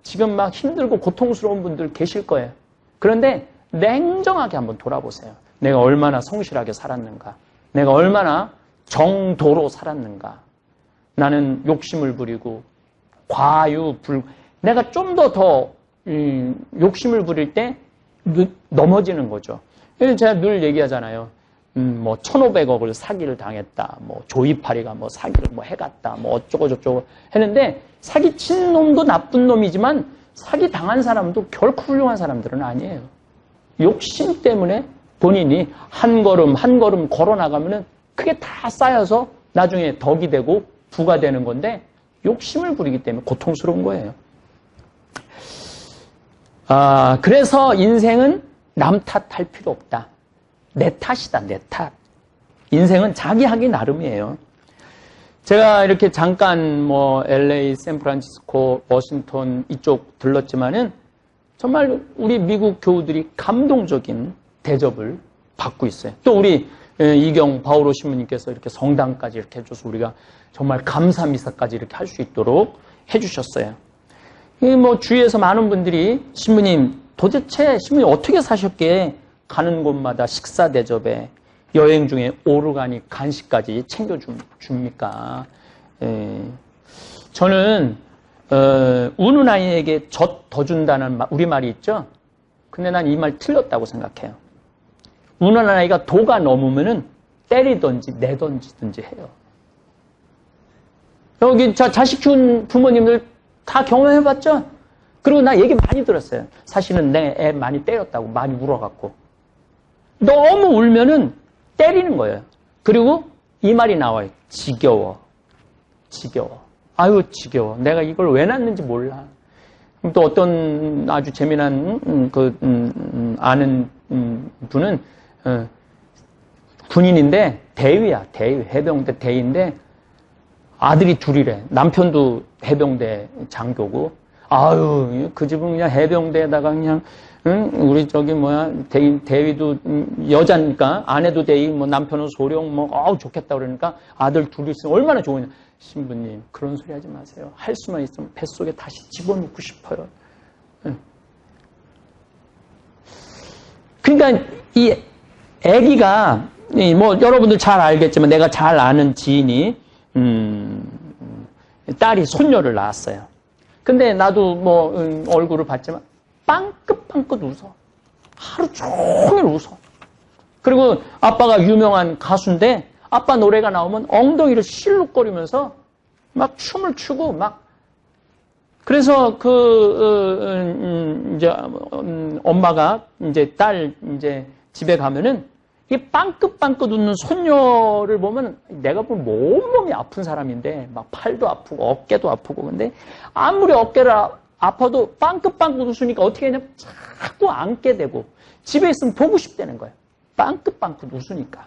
지금 막 힘들고 고통스러운 분들 계실 거예요. 그런데 냉정하게 한번 돌아보세요. 내가 얼마나 성실하게 살았는가. 내가 얼마나 정도로 살았는가. 나는 욕심을 부리고 내가 좀 더 욕심을 부릴 때 넘어지는 거죠. 제가 늘 얘기하잖아요. 1,500억을 사기를 당했다. 조이파리가 사기를 해갔다. 어쩌고저쩌고 했는데 사기친 놈도 나쁜 놈이지만 사기 당한 사람도 결코 훌륭한 사람들은 아니에요. 욕심 때문에 본인이 한 걸음 한 걸음 걸어 나가면은 그게 다 쌓여서 나중에 덕이 되고 부가 되는 건데 욕심을 부리기 때문에 고통스러운 거예요. 그래서 인생은 남 탓할 필요 없다. 내 탓이다, 내 탓. 인생은 자기 하기 나름이에요. 제가 이렇게 잠깐 LA, 샌프란시스코, 워싱턴 이쪽 들렀지만은 정말 우리 미국 교우들이 감동적인 대접을 받고 있어요. 또 우리 이경 바오로 신부님께서 이렇게 성당까지 이렇게 해줘서 우리가 정말 감사 미사까지 이렇게 할 수 있도록 해주셨어요. 주위에서 많은 분들이 신부님 도대체 신부님 어떻게 사셨기에 가는 곳마다 식사 대접에 여행 중에 오르가닉 간식까지 챙겨줍니까? 저는 우는 아이에게 젖 더 준다는 우리말이 있죠? 근데 난 이 말 틀렸다고 생각해요. 우는 아이가 도가 넘으면은 때리든지 내던지든지 해요. 여기 자식 키운 부모님들 다 경험해봤죠? 그리고 나 얘기 많이 들었어요. 사실은 내 애 많이 때렸다고 많이 울어갖고. 너무 울면은 때리는 거예요. 그리고 이 말이 나와요. 지겨워. 지겨워. 아유, 지겨워. 내가 이걸 왜 낳는지 몰라. 또 어떤 아주 재미난, 아는 분은, 군인인데, 대위야, 대위. 해병대 대위인데, 아들이 둘이래. 남편도 해병대 장교고, 아유, 그 집은 그냥 해병대에다가 그냥, 응? 우리 저기 뭐야, 대위도 여자니까, 아내도 대위, 뭐 남편은 소령, 뭐, 좋겠다 그러니까 아들 둘이 있으면 얼마나 좋으냐. 신부님, 그런 소리 하지 마세요. 할 수만 있으면 뱃속에 다시 집어넣고 싶어요. 응. 그러니까 이 아기가, 뭐 여러분들 잘 알겠지만 내가 잘 아는 지인이, 딸이 손녀를 낳았어요. 근데 나도 뭐 얼굴을 봤지만 빵긋빵긋 웃어. 하루 종일 웃어. 그리고 아빠가 유명한 가수인데 아빠 노래가 나오면 엉덩이를 실룩거리면서 막 춤을 추고 막. 그래서 이제 엄마가 이제 딸 이제 집에 가면은 이 빵긋빵긋 웃는 손녀를 보면 내가 보면 몸이 아픈 사람인데 막 팔도 아프고 어깨도 아프고 근데 아무리 어깨를 아파도 빵긋빵긋 웃으니까 어떻게 하냐면 자꾸 안게 되고 집에 있으면 보고 싶다는 거예요. 빵긋빵긋 웃으니까.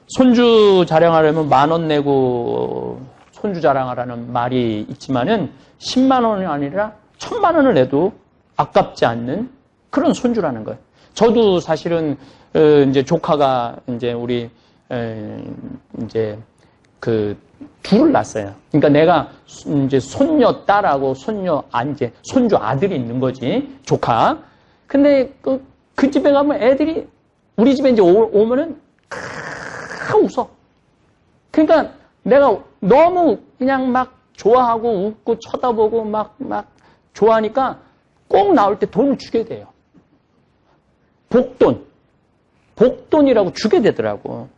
손주 자랑하려면 10,000원 내고 손주 자랑하라는 말이 있지만은 10만 원이 아니라 1,000만 원을 내도 아깝지 않는 그런 손주라는 거예요. 저도 사실은 이제 조카가 이제 우리 이제 그 둘을 낳았어요. 그러니까 내가 이제 손녀 딸하고 이제 손주 아들이 있는 거지 조카. 근데 그 집에 가면 애들이 우리 집에 이제 오면은 다 웃어. 그러니까 내가 너무 그냥 막 좋아하고 웃고 쳐다보고 막 좋아하니까 꼭 나올 때 돈을 주게 돼요. 복돈이라고 주게 되더라고.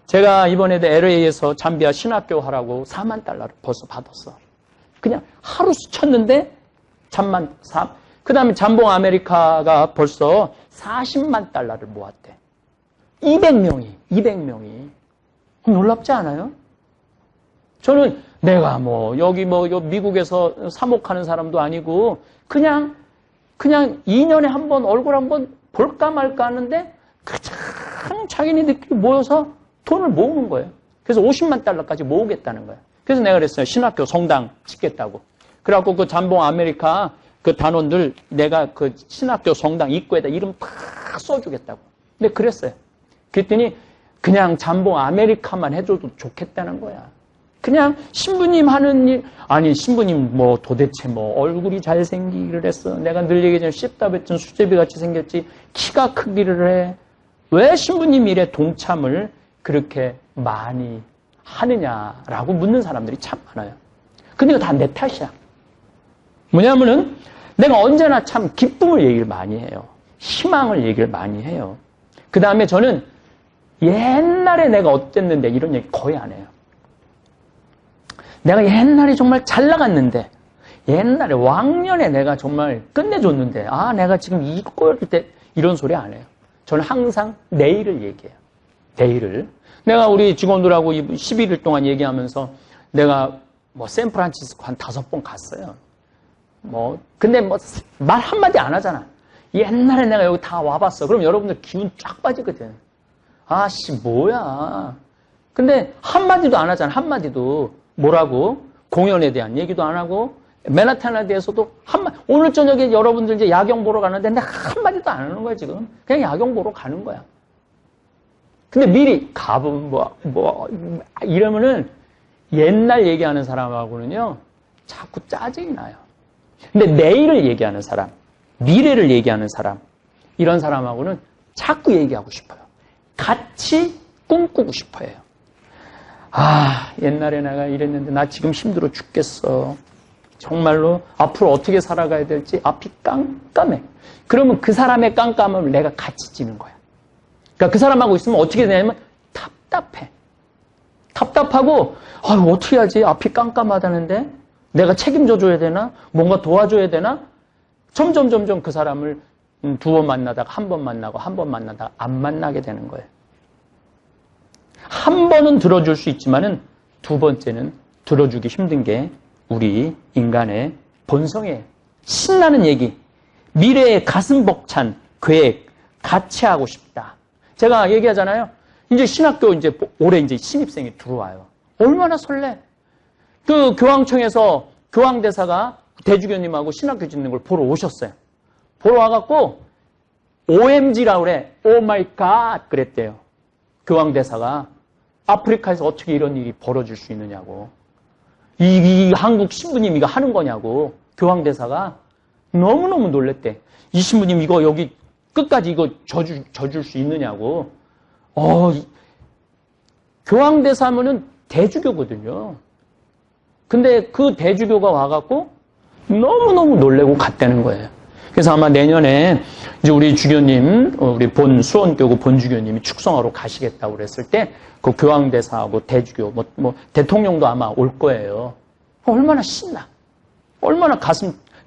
제가 이번에도 LA에서 잠비아 신학교 하라고 4만 달러를 벌써 받았어. 그냥 하루 스쳤는데 그 다음에 잠봉 아메리카가 벌써 40만 달러를 모았대. 200명이. 놀랍지 않아요? 저는 내가 여기 미국에서 사목하는 사람도 아니고 그냥 2년에 한 번 얼굴 한번 볼까 말까 하는데 가장 자기네들끼리 모여서 돈을 모으는 거예요. 그래서 50만 달러까지 모으겠다는 거예요. 그래서 내가 그랬어요. 신학교 성당 짓겠다고. 그래갖고 그 잠봉 아메리카 그 단원들 내가 그 신학교 성당 입구에다 이름 팍 써주겠다고. 근데 그랬어요. 그랬더니 그냥 잠봉 아메리카만 해줘도 좋겠다는 거야. 그냥 신부님 하는 일, 아니 신부님 도대체 얼굴이 잘생기기를 했어. 내가 늘 얘기하자면 씹다 뱉은 수제비 같이 생겼지 키가 크기를 해. 왜 신부님 일에 동참을 그렇게 많이 하느냐라고 묻는 사람들이 참 많아요. 근데 이거 다 내 탓이야. 뭐냐면은 내가 언제나 참 기쁨을 얘기를 많이 해요. 희망을 얘기를 많이 해요. 그 다음에 저는 옛날에 내가 어땠는데 이런 얘기 거의 안 해요. 내가 옛날에 정말 잘 나갔는데 옛날에 왕년에 내가 정말 끝내줬는데 내가 지금 이 꼴일 때 이런 소리 안 해요. 저는 항상 내일을 얘기해요. 내일을. 내가 우리 직원들하고 11일 동안 얘기하면서 내가 샌프란시스코 한 5번 갔어요. 근데 말 한마디 안 하잖아. 옛날에 내가 여기 다 와봤어. 그럼 여러분들 기운 쫙 빠지거든. 뭐야. 근데 한마디도 안 하잖아. 한마디도. 뭐라고? 공연에 대한 얘기도 안 하고, 맨하탄에 대해서도 오늘 저녁에 여러분들 이제 야경 보러 가는데 내가 한마디도 안 하는 거야, 지금. 그냥 야경 보러 가는 거야. 근데 미리 가보면 이러면은 옛날 얘기하는 사람하고는요, 자꾸 짜증이 나요. 근데 내일을 얘기하는 사람, 미래를 얘기하는 사람, 이런 사람하고는 자꾸 얘기하고 싶어요. 같이 꿈꾸고 싶어요. 옛날에 내가 이랬는데 나 지금 힘들어 죽겠어. 정말로 앞으로 어떻게 살아가야 될지 앞이 깜깜해. 그러면 그 사람의 깜깜함을 내가 같이 지는 거야. 그러니까 그 사람하고 있으면 어떻게 되냐면 답답해. 답답하고 어떻게 하지? 앞이 깜깜하다는데 내가 책임져 줘야 되나? 뭔가 도와줘야 되나? 점점 그 사람을 2번 만나다가 1번 만나고 1번 만나다가 안 만나게 되는 거예요. 한 번은 들어줄 수 있지만은 2번째는 들어주기 힘든 게 우리 인간의 본성이에요. 신나는 얘기, 미래의 가슴 벅찬 계획, 같이 하고 싶다. 제가 얘기하잖아요. 이제 신학교 올해 신입생이 들어와요. 얼마나 설레. 그 교황청에서 교황대사가 대주교님하고 신학교 짓는 걸 보러 오셨어요. 보러 와갖고 OMG라고 그래. 오 마이 갓 그랬대요. 교황대사가 아프리카에서 어떻게 이런 일이 벌어질 수 있느냐고. 이 한국 신부님 이거 하는 거냐고. 교황대사가 너무너무 놀랬대. 이 신부님 이거 여기 끝까지 이거 져줄 수 있느냐고. 교황대사면은 대주교거든요. 근데 그 대주교가 와갖고 너무너무 놀래고 갔다는 거예요. 그래서 아마 내년에 이제 우리 주교님, 우리 수원교구 본주교님이 축성하러 가시겠다고 그랬을 때 그 교황대사하고 대주교, 대통령도 아마 올 거예요. 얼마나 신나. 얼마나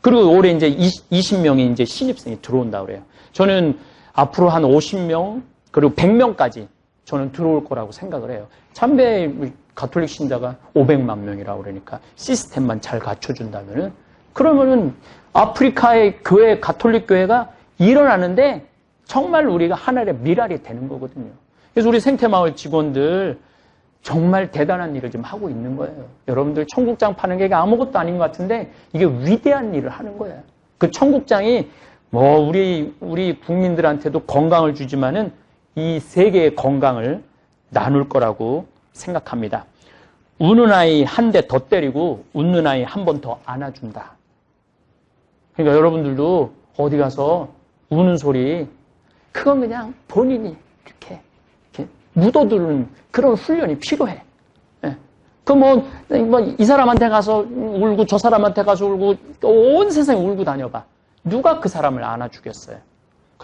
그리고 올해 이제 20명이 이제 신입생이 들어온다고 그래요. 저는 앞으로 한 50명, 그리고 100명까지 저는 들어올 거라고 생각을 해요. 참배 가톨릭 신자가 500만 명이라고 그러니까 시스템만 잘 갖춰준다면은 그러면은 아프리카의 교회, 가톨릭 교회가 일어나는데 정말 우리가 하나의 미랄이 되는 거거든요. 그래서 우리 생태마을 직원들 정말 대단한 일을 지금 하고 있는 거예요. 여러분들 청국장 파는 게 아무것도 아닌 것 같은데 이게 위대한 일을 하는 거예요. 그 청국장이 우리 국민들한테도 건강을 주지만은 이 세계의 건강을 나눌 거라고 생각합니다. 우는 아이 한 대 더 때리고 웃는 아이 한 번 더 안아준다. 그러니까 여러분들도 어디 가서 우는 소리, 그건 그냥 본인이 이렇게 묻어두는 그런 훈련이 필요해. 예. 이 사람한테 가서 울고 저 사람한테 가서 울고 온 세상에 울고 다녀봐. 누가 그 사람을 안아주겠어요?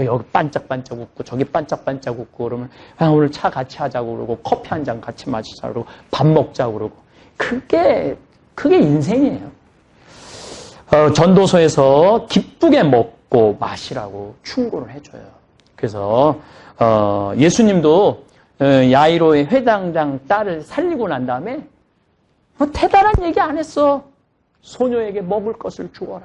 여기 반짝반짝 웃고 저기 반짝반짝 웃고 그러면 오늘 차 같이 하자고 그러고 커피 한 잔 같이 마시자고 그러고 밥 먹자고 그러고 그게 인생이에요. 전도서에서 기쁘게 먹고 마시라고 충고를 해줘요. 그래서 예수님도 야이로의 회당장 딸을 살리고 난 다음에 대단한 얘기 안 했어. 소녀에게 먹을 것을 주어라.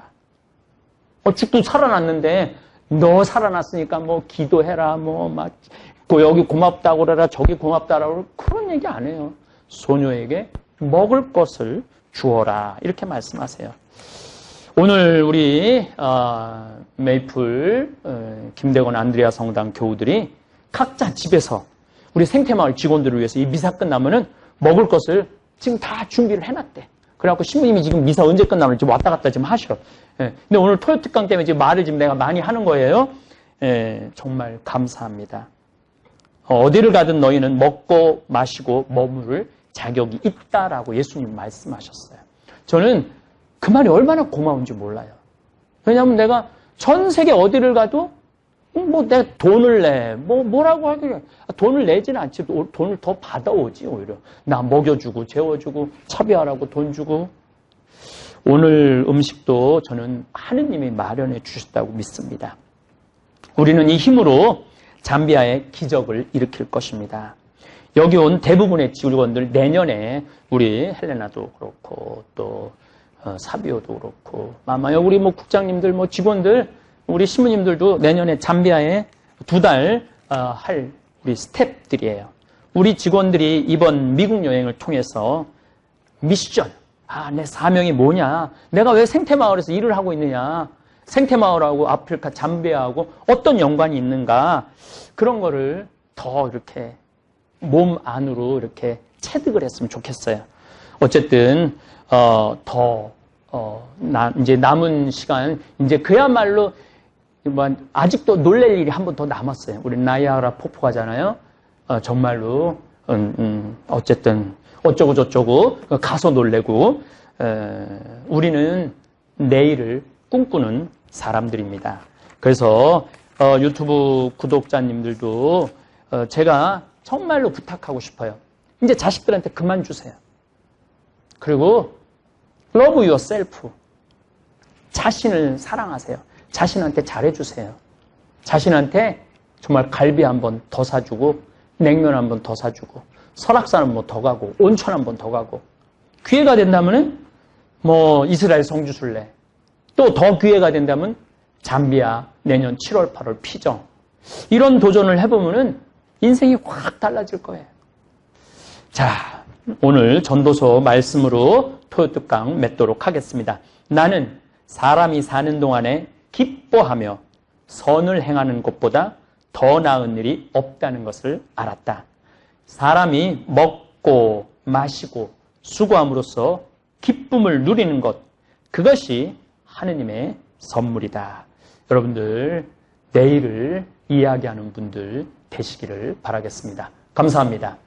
죽도 살아났는데 너 살아났으니까 기도해라, 여기 고맙다고 그래라, 저기 고맙다라고 그래. 그런 얘기 안 해요. 소녀에게 먹을 것을 주어라. 이렇게 말씀하세요. 오늘 우리, 메이플, 김대건 안드레아 성당 교우들이 각자 집에서 우리 생태마을 직원들을 위해서 이 미사 끝나면은 먹을 것을 지금 다 준비를 해놨대. 그래갖고 신부님이 지금 미사 언제 끝나면 지금 왔다 갔다 지금 하셔. 예. 근데 오늘 토요 특강 때문에 지금 말을 지금 내가 많이 하는 거예요. 예, 정말 감사합니다. 어디를 가든 너희는 먹고 마시고 머무를 자격이 있다라고 예수님 말씀하셨어요. 저는 그 말이 얼마나 고마운지 몰라요. 왜냐하면 내가 전 세계 어디를 가도 내가 돈을 내, 뭐라고 하길래 돈을 내지는 않지. 돈을 더 받아오지 오히려. 나 먹여주고 재워주고 차비하라고 돈 주고. 오늘 음식도 저는 하느님이 마련해 주셨다고 믿습니다. 우리는 이 힘으로 잠비아의 기적을 일으킬 것입니다. 여기 온 대부분의 직원들 내년에 우리 헬레나도 그렇고 또 사비오도 그렇고 마마요 우리 국장님들 직원들 우리 신부님들도 내년에 잠비아에 2달 할 우리 스텝들이에요. 우리 직원들이 이번 미국 여행을 통해서 미션, 내 사명이 뭐냐? 내가 왜 생태마을에서 일을 하고 있느냐? 생태마을하고 아프리카 잠비아하고 어떤 연관이 있는가? 그런 거를 더 이렇게 몸 안으로 이렇게 체득을 했으면 좋겠어요. 어쨌든 이제 남은 시간 이제 그야말로 아직도 놀랄 일이 한 번 더 남았어요. 우리 나이아가라 폭포 가잖아요. 정말로 어쨌든 어쩌고 저쩌고 가서 놀래고 우리는 내일을 꿈꾸는 사람들입니다. 그래서 유튜브 구독자님들도 제가 정말로 부탁하고 싶어요. 이제 자식들한테 그만 주세요. 그리고 love yourself. 자신을 사랑하세요. 자신한테 잘해주세요. 자신한테 정말 갈비 한 번 더 사주고 냉면 한 번 더 사주고 설악산 한 번 더 가고 온천 한 번 더 가고 기회가 된다면은 이스라엘 성지순례 또 더 기회가 된다면 잠비아 내년 7월 8월 피정 이런 도전을 해보면은 인생이 확 달라질 거예요. 자, 오늘 전도서 말씀으로 토요특강 맺도록 하겠습니다. 나는 사람이 사는 동안에 기뻐하며 선을 행하는 것보다 더 나은 일이 없다는 것을 알았다. 사람이 먹고 마시고 수고함으로써 기쁨을 누리는 것, 그것이 하느님의 선물이다. 여러분들, 내일을 이야기하는 분들 되시기를 바라겠습니다. 감사합니다.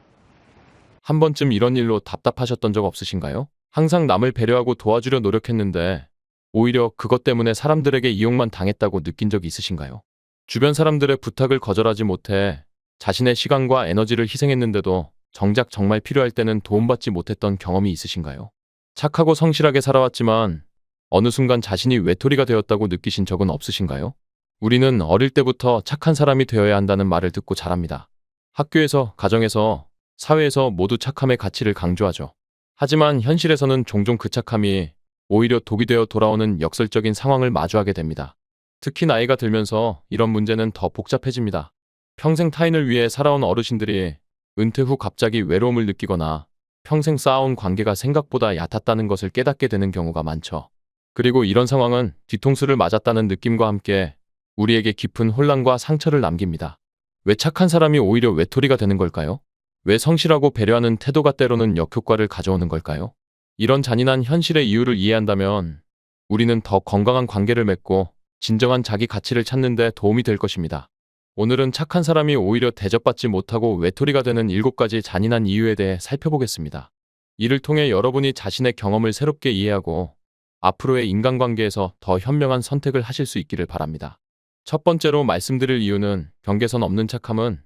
한 번쯤 이런 일로 답답하셨던 적 없으신가요? 항상 남을 배려하고 도와주려 노력했는데 오히려 그것 때문에 사람들에게 이용만 당했다고 느낀 적이 있으신가요? 주변 사람들의 부탁을 거절하지 못해 자신의 시간과 에너지를 희생했는데도 정작 정말 필요할 때는 도움받지 못했던 경험이 있으신가요? 착하고 성실하게 살아왔지만 어느 순간 자신이 외톨이가 되었다고 느끼신 적은 없으신가요? 우리는 어릴 때부터 착한 사람이 되어야 한다는 말을 듣고 자랍니다. 학교에서, 가정에서, 사회에서 모두 착함의 가치를 강조하죠. 하지만 현실에서는 종종 그 착함이 오히려 독이 되어 돌아오는 역설적인 상황을 마주하게 됩니다. 특히 나이가 들면서 이런 문제는 더 복잡해집니다. 평생 타인을 위해 살아온 어르신들이 은퇴 후 갑자기 외로움을 느끼거나 평생 쌓아온 관계가 생각보다 얕았다는 것을 깨닫게 되는 경우가 많죠. 그리고 이런 상황은 뒤통수를 맞았다는 느낌과 함께 우리에게 깊은 혼란과 상처를 남깁니다. 왜 착한 사람이 오히려 외톨이가 되는 걸까요? 왜 성실하고 배려하는 태도가 때로는 역효과를 가져오는 걸까요? 이런 잔인한 현실의 이유를 이해한다면 우리는 더 건강한 관계를 맺고 진정한 자기 가치를 찾는 데 도움이 될 것입니다. 오늘은 착한 사람이 오히려 대접받지 못하고 외톨이가 되는 7가지 잔인한 이유에 대해 살펴보겠습니다. 이를 통해 여러분이 자신의 경험을 새롭게 이해하고 앞으로의 인간관계에서 더 현명한 선택을 하실 수 있기를 바랍니다. 첫 번째로 말씀드릴 이유는 경계선 없는 착함은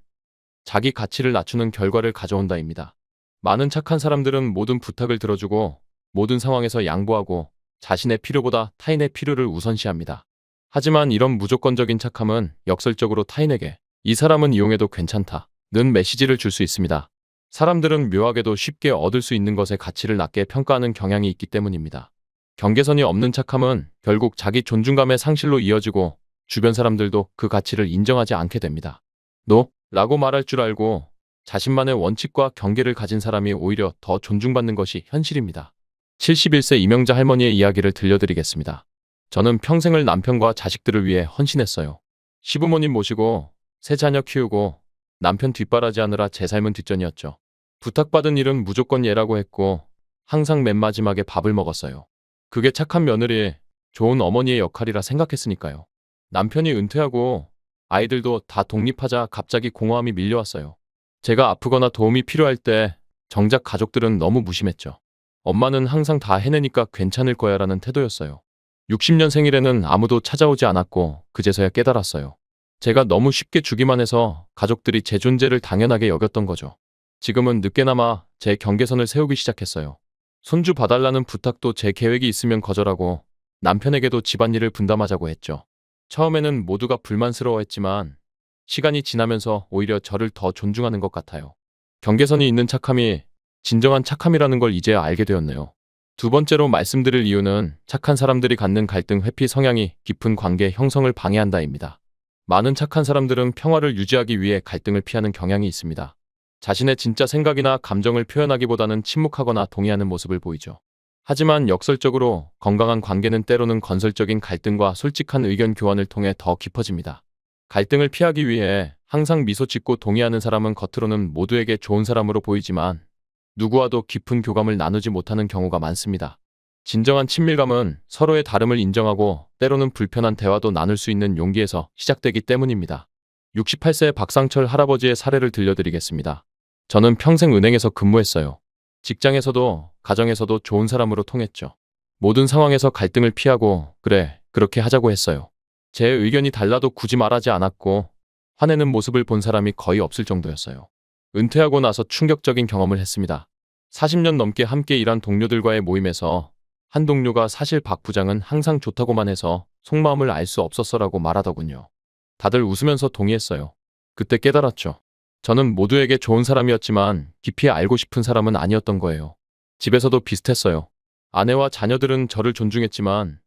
자기 가치를 낮추는 결과를 가져온다입니다. 많은 착한 사람들은 모든 부탁을 들어주고 모든 상황에서 양보하고 자신의 필요보다 타인의 필요를 우선시합니다. 하지만 이런 무조건적인 착함은 역설적으로 타인에게 이 사람은 이용해도 괜찮다는 메시지를 줄 수 있습니다. 사람들은 묘하게도 쉽게 얻을 수 있는 것의 가치를 낮게 평가하는 경향이 있기 때문입니다. 경계선이 없는 착함은 결국 자기 존중감의 상실로 이어지고 주변 사람들도 그 가치를 인정하지 않게 됩니다. 라고 말할 줄 알고 자신만의 원칙과 경계를 가진 사람이 오히려 더 존중받는 것이 현실입니다. 71세 이명자 할머니의 이야기를 들려드리겠습니다. 저는 평생을 남편과 자식들을 위해 헌신했어요. 시부모님 모시고 세 자녀 키우고 남편 뒷바라지하느라 제 삶은 뒷전이었죠. 부탁받은 일은 무조건 예라고 했고 항상 맨 마지막에 밥을 먹었어요. 그게 착한 며느리, 좋은 어머니의 역할이라 생각했으니까요. 남편이 은퇴하고 아이들도 다 독립하자 갑자기 공허함이 밀려왔어요. 제가 아프거나 도움이 필요할 때 정작 가족들은 너무 무심했죠. 엄마는 항상 다 해내니까 괜찮을 거야 라는 태도였어요. 60년 생일에는 아무도 찾아오지 않았고 그제서야 깨달았어요. 제가 너무 쉽게 주기만 해서 가족들이 제 존재를 당연하게 여겼던 거죠. 지금은 늦게나마 제 경계선을 세우기 시작했어요. 손주 봐달라는 부탁도 제 계획이 있으면 거절하고 남편에게도 집안일을 분담하자고 했죠. 처음에는 모두가 불만스러워했지만 시간이 지나면서 오히려 저를 더 존중하는 것 같아요. 경계선이 있는 착함이 진정한 착함이라는 걸 이제야 알게 되었네요. 두 번째로 말씀드릴 이유는 착한 사람들이 갖는 갈등 회피 성향이 깊은 관계 형성을 방해한다입니다. 많은 착한 사람들은 평화를 유지하기 위해 갈등을 피하는 경향이 있습니다. 자신의 진짜 생각이나 감정을 표현하기보다는 침묵하거나 동의하는 모습을 보이죠. 하지만 역설적으로 건강한 관계는 때로는 건설적인 갈등과 솔직한 의견 교환을 통해 더 깊어집니다. 갈등을 피하기 위해 항상 미소 짓고 동의하는 사람은 겉으로는 모두에게 좋은 사람으로 보이지만 누구와도 깊은 교감을 나누지 못하는 경우가 많습니다. 진정한 친밀감은 서로의 다름을 인정하고 때로는 불편한 대화도 나눌 수 있는 용기에서 시작되기 때문입니다. 68세 박상철 할아버지의 사례를 들려드리겠습니다. 저는 평생 은행에서 근무했어요. 직장에서도 가정에서도 좋은 사람으로 통했죠. 모든 상황에서 갈등을 피하고 그렇게 하자고 했어요. 제 의견이 달라도 굳이 말하지 않았고 화내는 모습을 본 사람이 거의 없을 정도였어요. 은퇴하고 나서 충격적인 경험을 했습니다. 40년 넘게 함께 일한 동료들과의 모임에서 한 동료가 사실 박 부장은 항상 좋다고만 해서 속마음을 알 수 없었어라고 말하더군요. 다들 웃으면서 동의했어요. 그때 깨달았죠. 저는 모두에게 좋은 사람이었지만 깊이 알고 싶은 사람은 아니었던 거예요. 집에서도 비슷했어요. 아내와 자녀들은 저를 존중했지만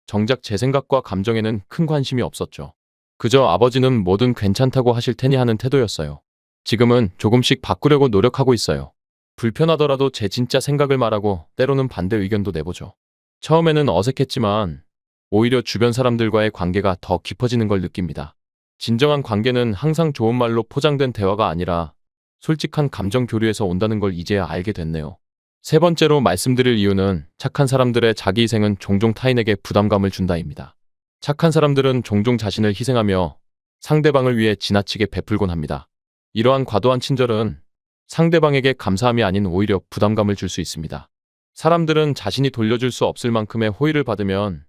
정작 제 생각과 감정에는 큰 관심이 없었죠. 그저 아버지는 뭐든 괜찮다고 하실 테니 하는 태도였어요. 지금은 조금씩 바꾸려고 노력하고 있어요. 불편하더라도 제 진짜 생각을 말하고 때로는 반대 의견도 내보죠. 처음에는 어색했지만 오히려 주변 사람들과의 관계가 더 깊어지는 걸 느낍니다. 진정한 관계는 항상 좋은 말로 포장된 대화가 아니라 솔직한 감정 교류에서 온다는 걸 이제야 알게 됐네요. 세 번째로 말씀드릴 이유는 착한 사람들의 자기희생은 종종 타인에게 부담감을 준다입니다. 착한 사람들은 종종 자신을 희생하며 상대방을 위해 지나치게 베풀곤 합니다. 이러한 과도한 친절은 상대방에게 감사함이 아닌 오히려 부담감을 줄 수 있습니다. 사람들은 자신이 돌려줄 수 없을 만큼의 호의를 받으면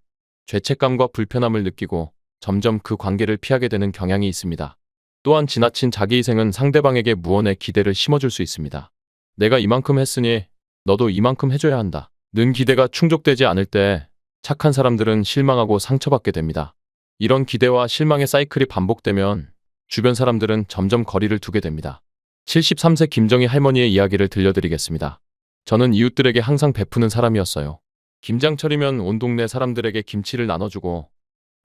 죄책감과 불편함을 느끼고 점점 그 관계를 피하게 되는 경향이 있습니다. 또한 지나친 자기희생은 상대방에게 무언의 기대를 심어줄 수 있습니다. 내가 이만큼 했으니 너도 이만큼 해줘야 한다. 는 기대가 충족되지 않을 때 착한 사람들은 실망하고 상처받게 됩니다. 이런 기대와 실망의 사이클이 반복되면 주변 사람들은 점점 거리를 두게 됩니다. 73세 김정희 할머니의 이야기를 들려드리겠습니다. 저는 이웃들에게 항상 베푸는 사람이었어요. 김장철이면 온 동네 사람들에게 김치를 나눠주고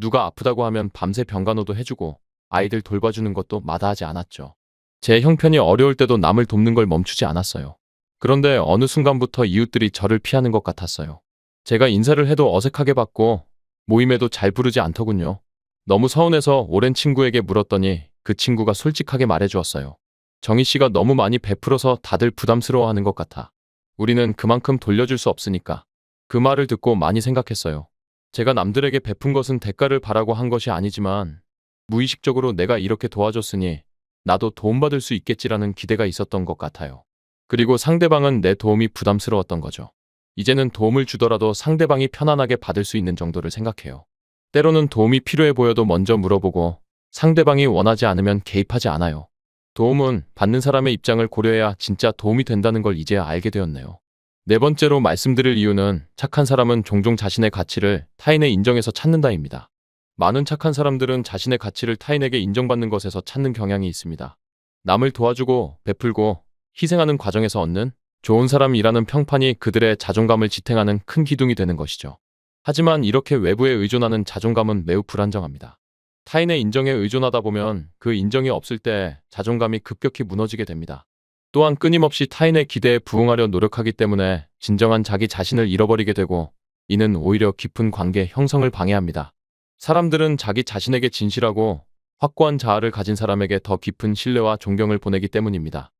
누가 아프다고 하면 밤새 병간호도 해주고 아이들 돌봐주는 것도 마다하지 않았죠. 제 형편이 어려울 때도 남을 돕는 걸 멈추지 않았어요. 그런데 어느 순간부터 이웃들이 저를 피하는 것 같았어요. 제가 인사를 해도 어색하게 받고 모임에도 잘 부르지 않더군요. 너무 서운해서 오랜 친구에게 물었더니 그 친구가 솔직하게 말해주었어요. 정희 씨가 너무 많이 베풀어서 다들 부담스러워하는 것 같아. 우리는 그만큼 돌려줄 수 없으니까. 그 말을 듣고 많이 생각했어요. 제가 남들에게 베푼 것은 대가를 바라고 한 것이 아니지만 무의식적으로 내가 이렇게 도와줬으니 나도 도움받을 수 있겠지라는 기대가 있었던 것 같아요. 그리고 상대방은 내 도움이 부담스러웠던 거죠. 이제는 도움을 주더라도 상대방이 편안하게 받을 수 있는 정도를 생각해요. 때로는 도움이 필요해 보여도 먼저 물어보고 상대방이 원하지 않으면 개입하지 않아요. 도움은 받는 사람의 입장을 고려해야 진짜 도움이 된다는 걸 이제야 알게 되었네요. 네 번째로 말씀드릴 이유는 착한 사람은 종종 자신의 가치를 타인의 인정에서 찾는다입니다. 많은 착한 사람들은 자신의 가치를 타인에게 인정받는 것에서 찾는 경향이 있습니다. 남을 도와주고 베풀고 희생하는 과정에서 얻는 좋은 사람이라는 평판이 그들의 자존감을 지탱하는 큰 기둥이 되는 것이죠. 하지만 이렇게 외부에 의존하는 자존감은 매우 불안정합니다. 타인의 인정에 의존하다 보면 그 인정이 없을 때 자존감이 급격히 무너지게 됩니다. 또한 끊임없이 타인의 기대에 부응하려 노력하기 때문에 진정한 자기 자신을 잃어버리게 되고 이는 오히려 깊은 관계 형성을 방해합니다. 사람들은 자기 자신에게 진실하고 확고한 자아를 가진 사람에게 더 깊은 신뢰와 존경을 보내기 때문입니다.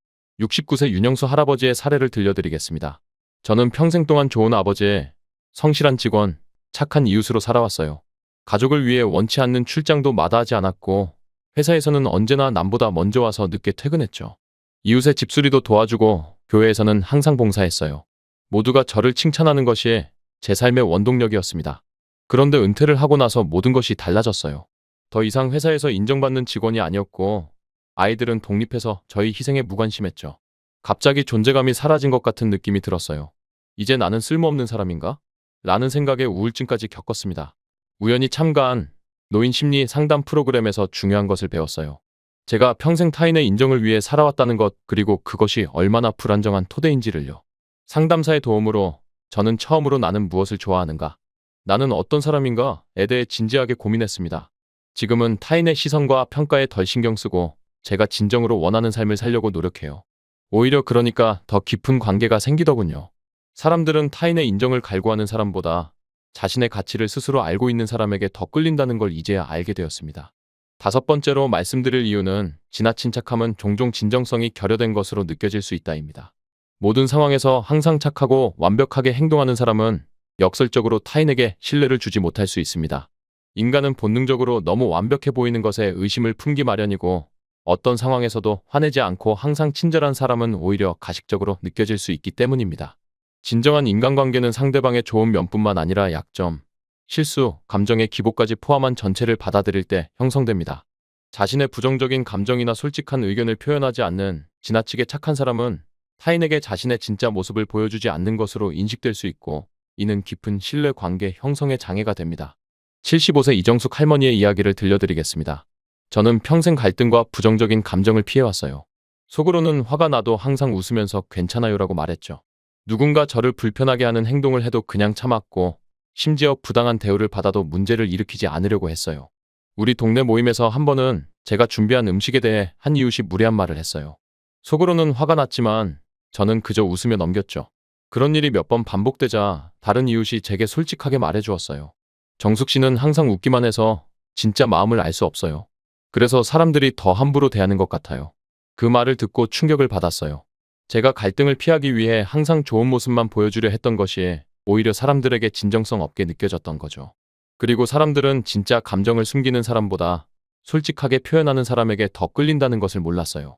69세 윤영수 할아버지의 사례를 들려드리겠습니다. 저는 평생 동안 좋은 아버지, 성실한 직원, 착한 이웃으로 살아왔어요. 가족을 위해 원치 않는 출장도 마다하지 않았고 회사에서는 언제나 남보다 먼저 와서 늦게 퇴근했죠. 이웃의 집수리도 도와주고 교회에서는 항상 봉사했어요. 모두가 저를 칭찬하는 것이 제 삶의 원동력이었습니다. 그런데 은퇴를 하고 나서 모든 것이 달라졌어요. 더 이상 회사에서 인정받는 직원이 아니었고 아이들은 독립해서 저희 희생에 무관심했죠. 갑자기 존재감이 사라진 것 같은 느낌이 들었어요. 이제 나는 쓸모없는 사람인가? 라는 생각에 우울증까지 겪었습니다. 우연히 참가한 노인 심리 상담 프로그램에서 중요한 것을 배웠어요. 제가 평생 타인의 인정을 위해 살아왔다는 것, 그리고 그것이 얼마나 불안정한 토대인지를요. 상담사의 도움으로 저는 처음으로 나는 무엇을 좋아하는가? 나는 어떤 사람인가?에 대해 진지하게 고민했습니다. 지금은 타인의 시선과 평가에 덜 신경 쓰고 제가 진정으로 원하는 삶을 살려고 노력해요. 오히려 그러니까 더 깊은 관계가 생기더군요. 사람들은 타인의 인정을 갈구하는 사람보다 자신의 가치를 스스로 알고 있는 사람에게 더 끌린다는 걸 이제야 알게 되었습니다. 다섯 번째로 말씀드릴 이유는 지나친 착함은 종종 진정성이 결여된 것으로 느껴질 수 있다입니다. 모든 상황에서 항상 착하고 완벽하게 행동하는 사람은 역설적으로 타인에게 신뢰를 주지 못할 수 있습니다. 인간은 본능적으로 너무 완벽해 보이는 것에 의심을 품기 마련이고 어떤 상황에서도 화내지 않고 항상 친절한 사람은 오히려 가식적으로 느껴질 수 있기 때문입니다. 진정한 인간관계는 상대방의 좋은 면뿐만 아니라 약점, 실수, 감정의 기복까지 포함한 전체를 받아들일 때 형성됩니다. 자신의 부정적인 감정이나 솔직한 의견을 표현하지 않는 지나치게 착한 사람은 타인에게 자신의 진짜 모습을 보여주지 않는 것으로 인식될 수 있고 이는 깊은 신뢰 관계 형성에 장애가 됩니다. 75세 이정숙 할머니의 이야기를 들려드리겠습니다. 저는 평생 갈등과 부정적인 감정을 피해왔어요. 속으로는 화가 나도 항상 웃으면서 괜찮아요라고 말했죠. 누군가 저를 불편하게 하는 행동을 해도 그냥 참았고 심지어 부당한 대우를 받아도 문제를 일으키지 않으려고 했어요. 우리 동네 모임에서 한 번은 제가 준비한 음식에 대해 한 이웃이 무례한 말을 했어요. 속으로는 화가 났지만 저는 그저 웃으며 넘겼죠. 그런 일이 몇 번 반복되자 다른 이웃이 제게 솔직하게 말해주었어요. 정숙 씨는 항상 웃기만 해서 진짜 마음을 알 수 없어요. 그래서 사람들이 더 함부로 대하는 것 같아요. 그 말을 듣고 충격을 받았어요. 제가 갈등을 피하기 위해 항상 좋은 모습만 보여주려 했던 것이 오히려 사람들에게 진정성 없게 느껴졌던 거죠. 그리고 사람들은 진짜 감정을 숨기는 사람보다 솔직하게 표현하는 사람에게 더 끌린다는 것을 몰랐어요.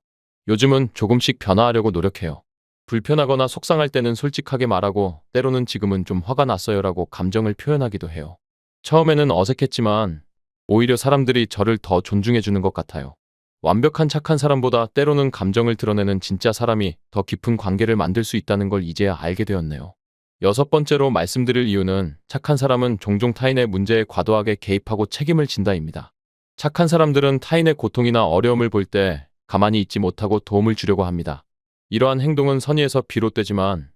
요즘은 조금씩 변화하려고 노력해요. 불편하거나 속상할 때는 솔직하게 말하고 때로는 지금은 좀 화가 났어요라고 감정을 표현하기도 해요. 처음에는 어색했지만 오히려 사람들이 저를 더 존중해주는 것 같아요. 완벽한 착한 사람보다 때로는 감정을 드러내는 진짜 사람이 더 깊은 관계를 만들 수 있다는 걸 이제야 알게 되었네요. 여섯 번째로 말씀드릴 이유는 착한 사람은 종종 타인의 문제에 과도하게 개입하고 책임을 진다입니다. 착한 사람들은 타인의 고통이나 어려움을 볼 때 가만히 있지 못하고 도움을 주려고 합니다. 이러한 행동은 선의에서 비롯되지만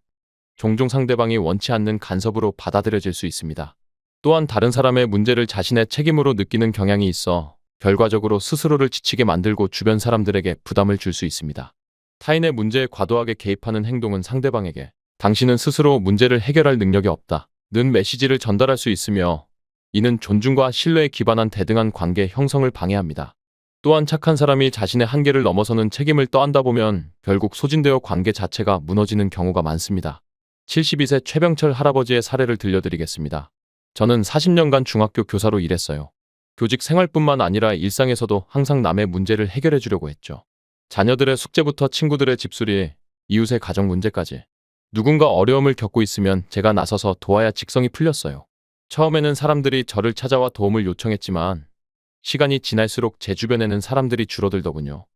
종종 상대방이 원치 않는 간섭으로 받아들여질 수 있습니다. 또한 다른 사람의 문제를 자신의 책임으로 느끼는 경향이 있어 결과적으로 스스로를 지치게 만들고 주변 사람들에게 부담을 줄 수 있습니다. 타인의 문제에 과도하게 개입하는 행동은 상대방에게 당신은 스스로 문제를 해결할 능력이 없다 는 메시지를 전달할 수 있으며 이는 존중과 신뢰에 기반한 대등한 관계 형성을 방해합니다. 또한 착한 사람이 자신의 한계를 넘어서는 책임을 떠안다 보면 결국 소진되어 관계 자체가 무너지는 경우가 많습니다. 72세 최병철 할아버지의 사례를 들려드리겠습니다. 저는 40년간 중학교 교사로 일했어요. 교직 생활뿐만 아니라 일상에서도 항상 남의 문제를 해결해 주려고 했죠. 자녀들의 숙제부터 친구들의 집수리, 이웃의 가정 문제까지. 누군가 어려움을 겪고 있으면 제가 나서서 도와야 직성이 풀렸어요. 처음에는 사람들이 저를 찾아와 도움을 요청했지만 시간이 지날수록 제 주변에는 사람들이 줄어들더군요.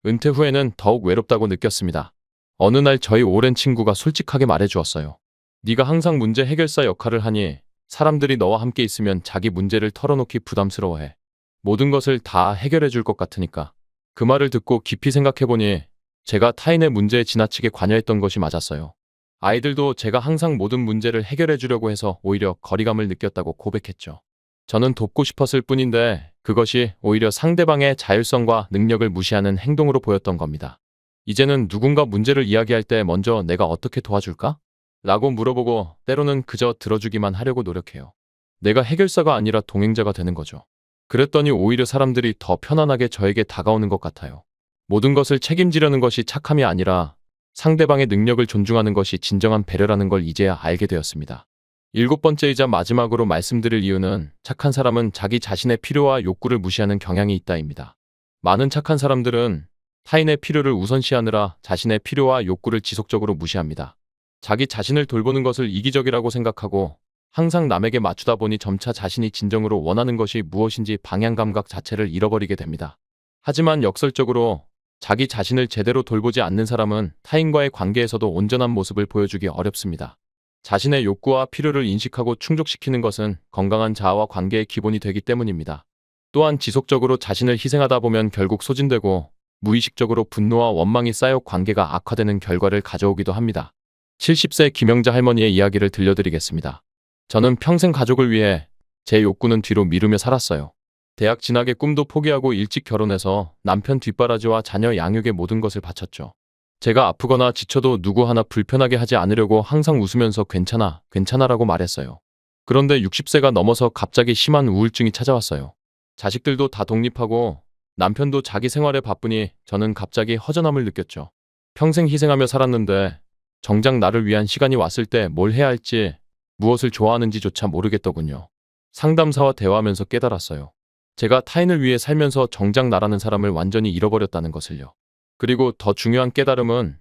은퇴 후에는 더욱 외롭다고 느꼈습니다. 어느 날 저희 오랜 친구가 솔직하게 말해주었어요. 네가 항상 문제 해결사 역할을 하니 사람들이 너와 함께 있으면 자기 문제를 털어놓기 부담스러워해. 모든 것을 다 해결해 줄 것 같으니까. 그 말을 듣고 깊이 생각해보니 제가 타인의 문제에 지나치게 관여했던 것이 맞았어요. 아이들도 제가 항상 모든 문제를 해결해 주려고 해서 오히려 거리감을 느꼈다고 고백했죠. 저는 돕고 싶었을 뿐인데 그것이 오히려 상대방의 자율성과 능력을 무시하는 행동으로 보였던 겁니다. 이제는 누군가 문제를 이야기할 때 먼저 내가 어떻게 도와줄까? 라고 물어보고 때로는 그저 들어주기만 하려고 노력해요. 내가 해결사가 아니라 동행자가 되는 거죠. 그랬더니 오히려 사람들이 더 편안하게 저에게 다가오는 것 같아요. 모든 것을 책임지려는 것이 착함이 아니라 상대방의 능력을 존중하는 것이 진정한 배려라는 걸 이제야 알게 되었습니다. 일곱 번째이자 마지막으로 말씀드릴 이유는 착한 사람은 자기 자신의 필요와 욕구를 무시하는 경향이 있다입니다. 많은 착한 사람들은 타인의 필요를 우선시하느라 자신의 필요와 욕구를 지속적으로 무시합니다. 자기 자신을 돌보는 것을 이기적이라고 생각하고 항상 남에게 맞추다 보니 점차 자신이 진정으로 원하는 것이 무엇인지 방향 감각 자체를 잃어버리게 됩니다. 하지만 역설적으로 자기 자신을 제대로 돌보지 않는 사람은 타인과의 관계에서도 온전한 모습을 보여주기 어렵습니다. 자신의 욕구와 필요를 인식하고 충족시키는 것은 건강한 자아와 관계의 기본이 되기 때문입니다. 또한 지속적으로 자신을 희생하다 보면 결국 소진되고 무의식적으로 분노와 원망이 쌓여 관계가 악화되는 결과를 가져오기도 합니다. 70세 김영자 할머니의 이야기를 들려드리겠습니다. 저는 평생 가족을 위해 제 욕구는 뒤로 미루며 살았어요. 대학 진학의 꿈도 포기하고 일찍 결혼해서 남편 뒷바라지와 자녀 양육에 모든 것을 바쳤죠. 제가 아프거나 지쳐도 누구 하나 불편하게 하지 않으려고 항상 웃으면서 괜찮아, 괜찮아라고 말했어요. 그런데 60세가 넘어서 갑자기 심한 우울증이 찾아왔어요. 자식들도 다 독립하고 남편도 자기 생활에 바쁘니 저는 갑자기 허전함을 느꼈죠. 평생 희생하며 살았는데 정작 나를 위한 시간이 왔을 때 뭘 해야 할지, 무엇을 좋아하는지조차 모르겠더군요. 상담사와 대화하면서 깨달았어요. 제가 타인을 위해 살면서 정작 나라는 사람을 완전히 잃어버렸다는 것을요. 그리고 더 중요한 깨달음은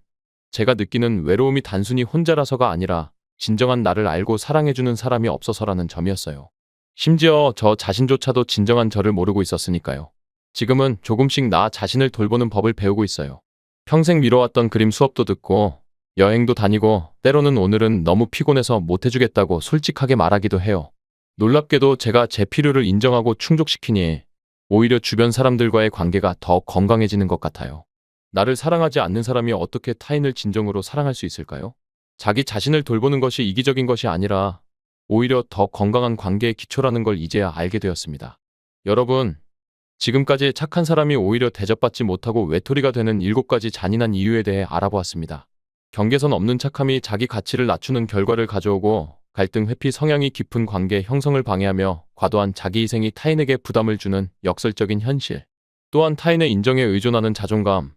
제가 느끼는 외로움이 단순히 혼자라서가 아니라 진정한 나를 알고 사랑해주는 사람이 없어서라는 점이었어요. 심지어 저 자신조차도 진정한 저를 모르고 있었으니까요. 지금은 조금씩 나 자신을 돌보는 법을 배우고 있어요. 평생 미뤄왔던 그림 수업도 듣고 여행도 다니고 때로는 오늘은 너무 피곤해서 못해주겠다고 솔직하게 말하기도 해요. 놀랍게도 제가 제 필요를 인정하고 충족시키니 오히려 주변 사람들과의 관계가 더 건강해지는 것 같아요. 나를 사랑하지 않는 사람이 어떻게 타인을 진정으로 사랑할 수 있을까요? 자기 자신을 돌보는 것이 이기적인 것이 아니라 오히려 더 건강한 관계의 기초라는 걸 이제야 알게 되었습니다. 여러분, 지금까지 착한 사람이 오히려 대접받지 못하고 외톨이가 되는 7가지 잔인한 이유에 대해 알아보았습니다. 경계선 없는 착함이 자기 가치를 낮추는 결과를 가져오고 갈등 회피 성향이 깊은 관계 형성을 방해하며 과도한 자기 희생이 타인에게 부담을 주는 역설적인 현실. 또한 타인의 인정에 의존하는 자존감,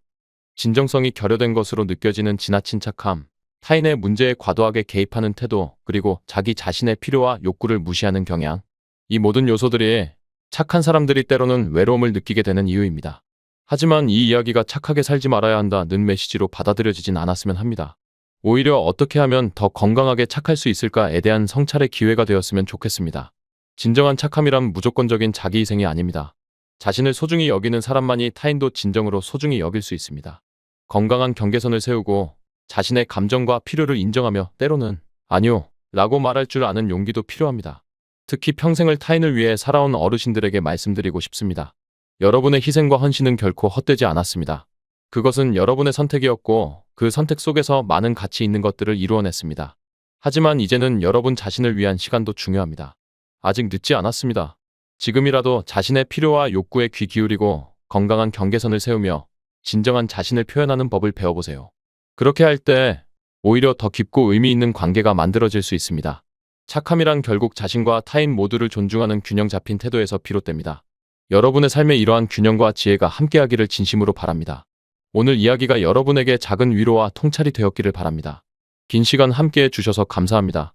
진정성이 결여된 것으로 느껴지는 지나친 착함, 타인의 문제에 과도하게 개입하는 태도, 그리고 자기 자신의 필요와 욕구를 무시하는 경향. 이 모든 요소들이 착한 사람들이 때로는 외로움을 느끼게 되는 이유입니다. 하지만 이 이야기가 착하게 살지 말아야 한다는 메시지로 받아들여지진 않았으면 합니다. 오히려 어떻게 하면 더 건강하게 착할 수 있을까에 대한 성찰의 기회가 되었으면 좋겠습니다. 진정한 착함이란 무조건적인 자기희생이 아닙니다. 자신을 소중히 여기는 사람만이 타인도 진정으로 소중히 여길 수 있습니다. 건강한 경계선을 세우고 자신의 감정과 필요를 인정하며 때로는 아니요 라고 말할 줄 아는 용기도 필요합니다. 특히 평생을 타인을 위해 살아온 어르신들에게 말씀드리고 싶습니다. 여러분의 희생과 헌신은 결코 헛되지 않았습니다. 그것은 여러분의 선택이었고 그 선택 속에서 많은 가치 있는 것들을 이루어냈습니다. 하지만 이제는 여러분 자신을 위한 시간도 중요합니다. 아직 늦지 않았습니다. 지금이라도 자신의 필요와 욕구에 귀 기울이고 건강한 경계선을 세우며 진정한 자신을 표현하는 법을 배워보세요. 그렇게 할 때 오히려 더 깊고 의미 있는 관계가 만들어질 수 있습니다. 착함이란 결국 자신과 타인 모두를 존중하는 균형 잡힌 태도에서 비롯됩니다. 여러분의 삶에 이러한 균형과 지혜가 함께하기를 진심으로 바랍니다. 오늘 이야기가 여러분에게 작은 위로와 통찰이 되었기를 바랍니다. 긴 시간 함께해 주셔서 감사합니다.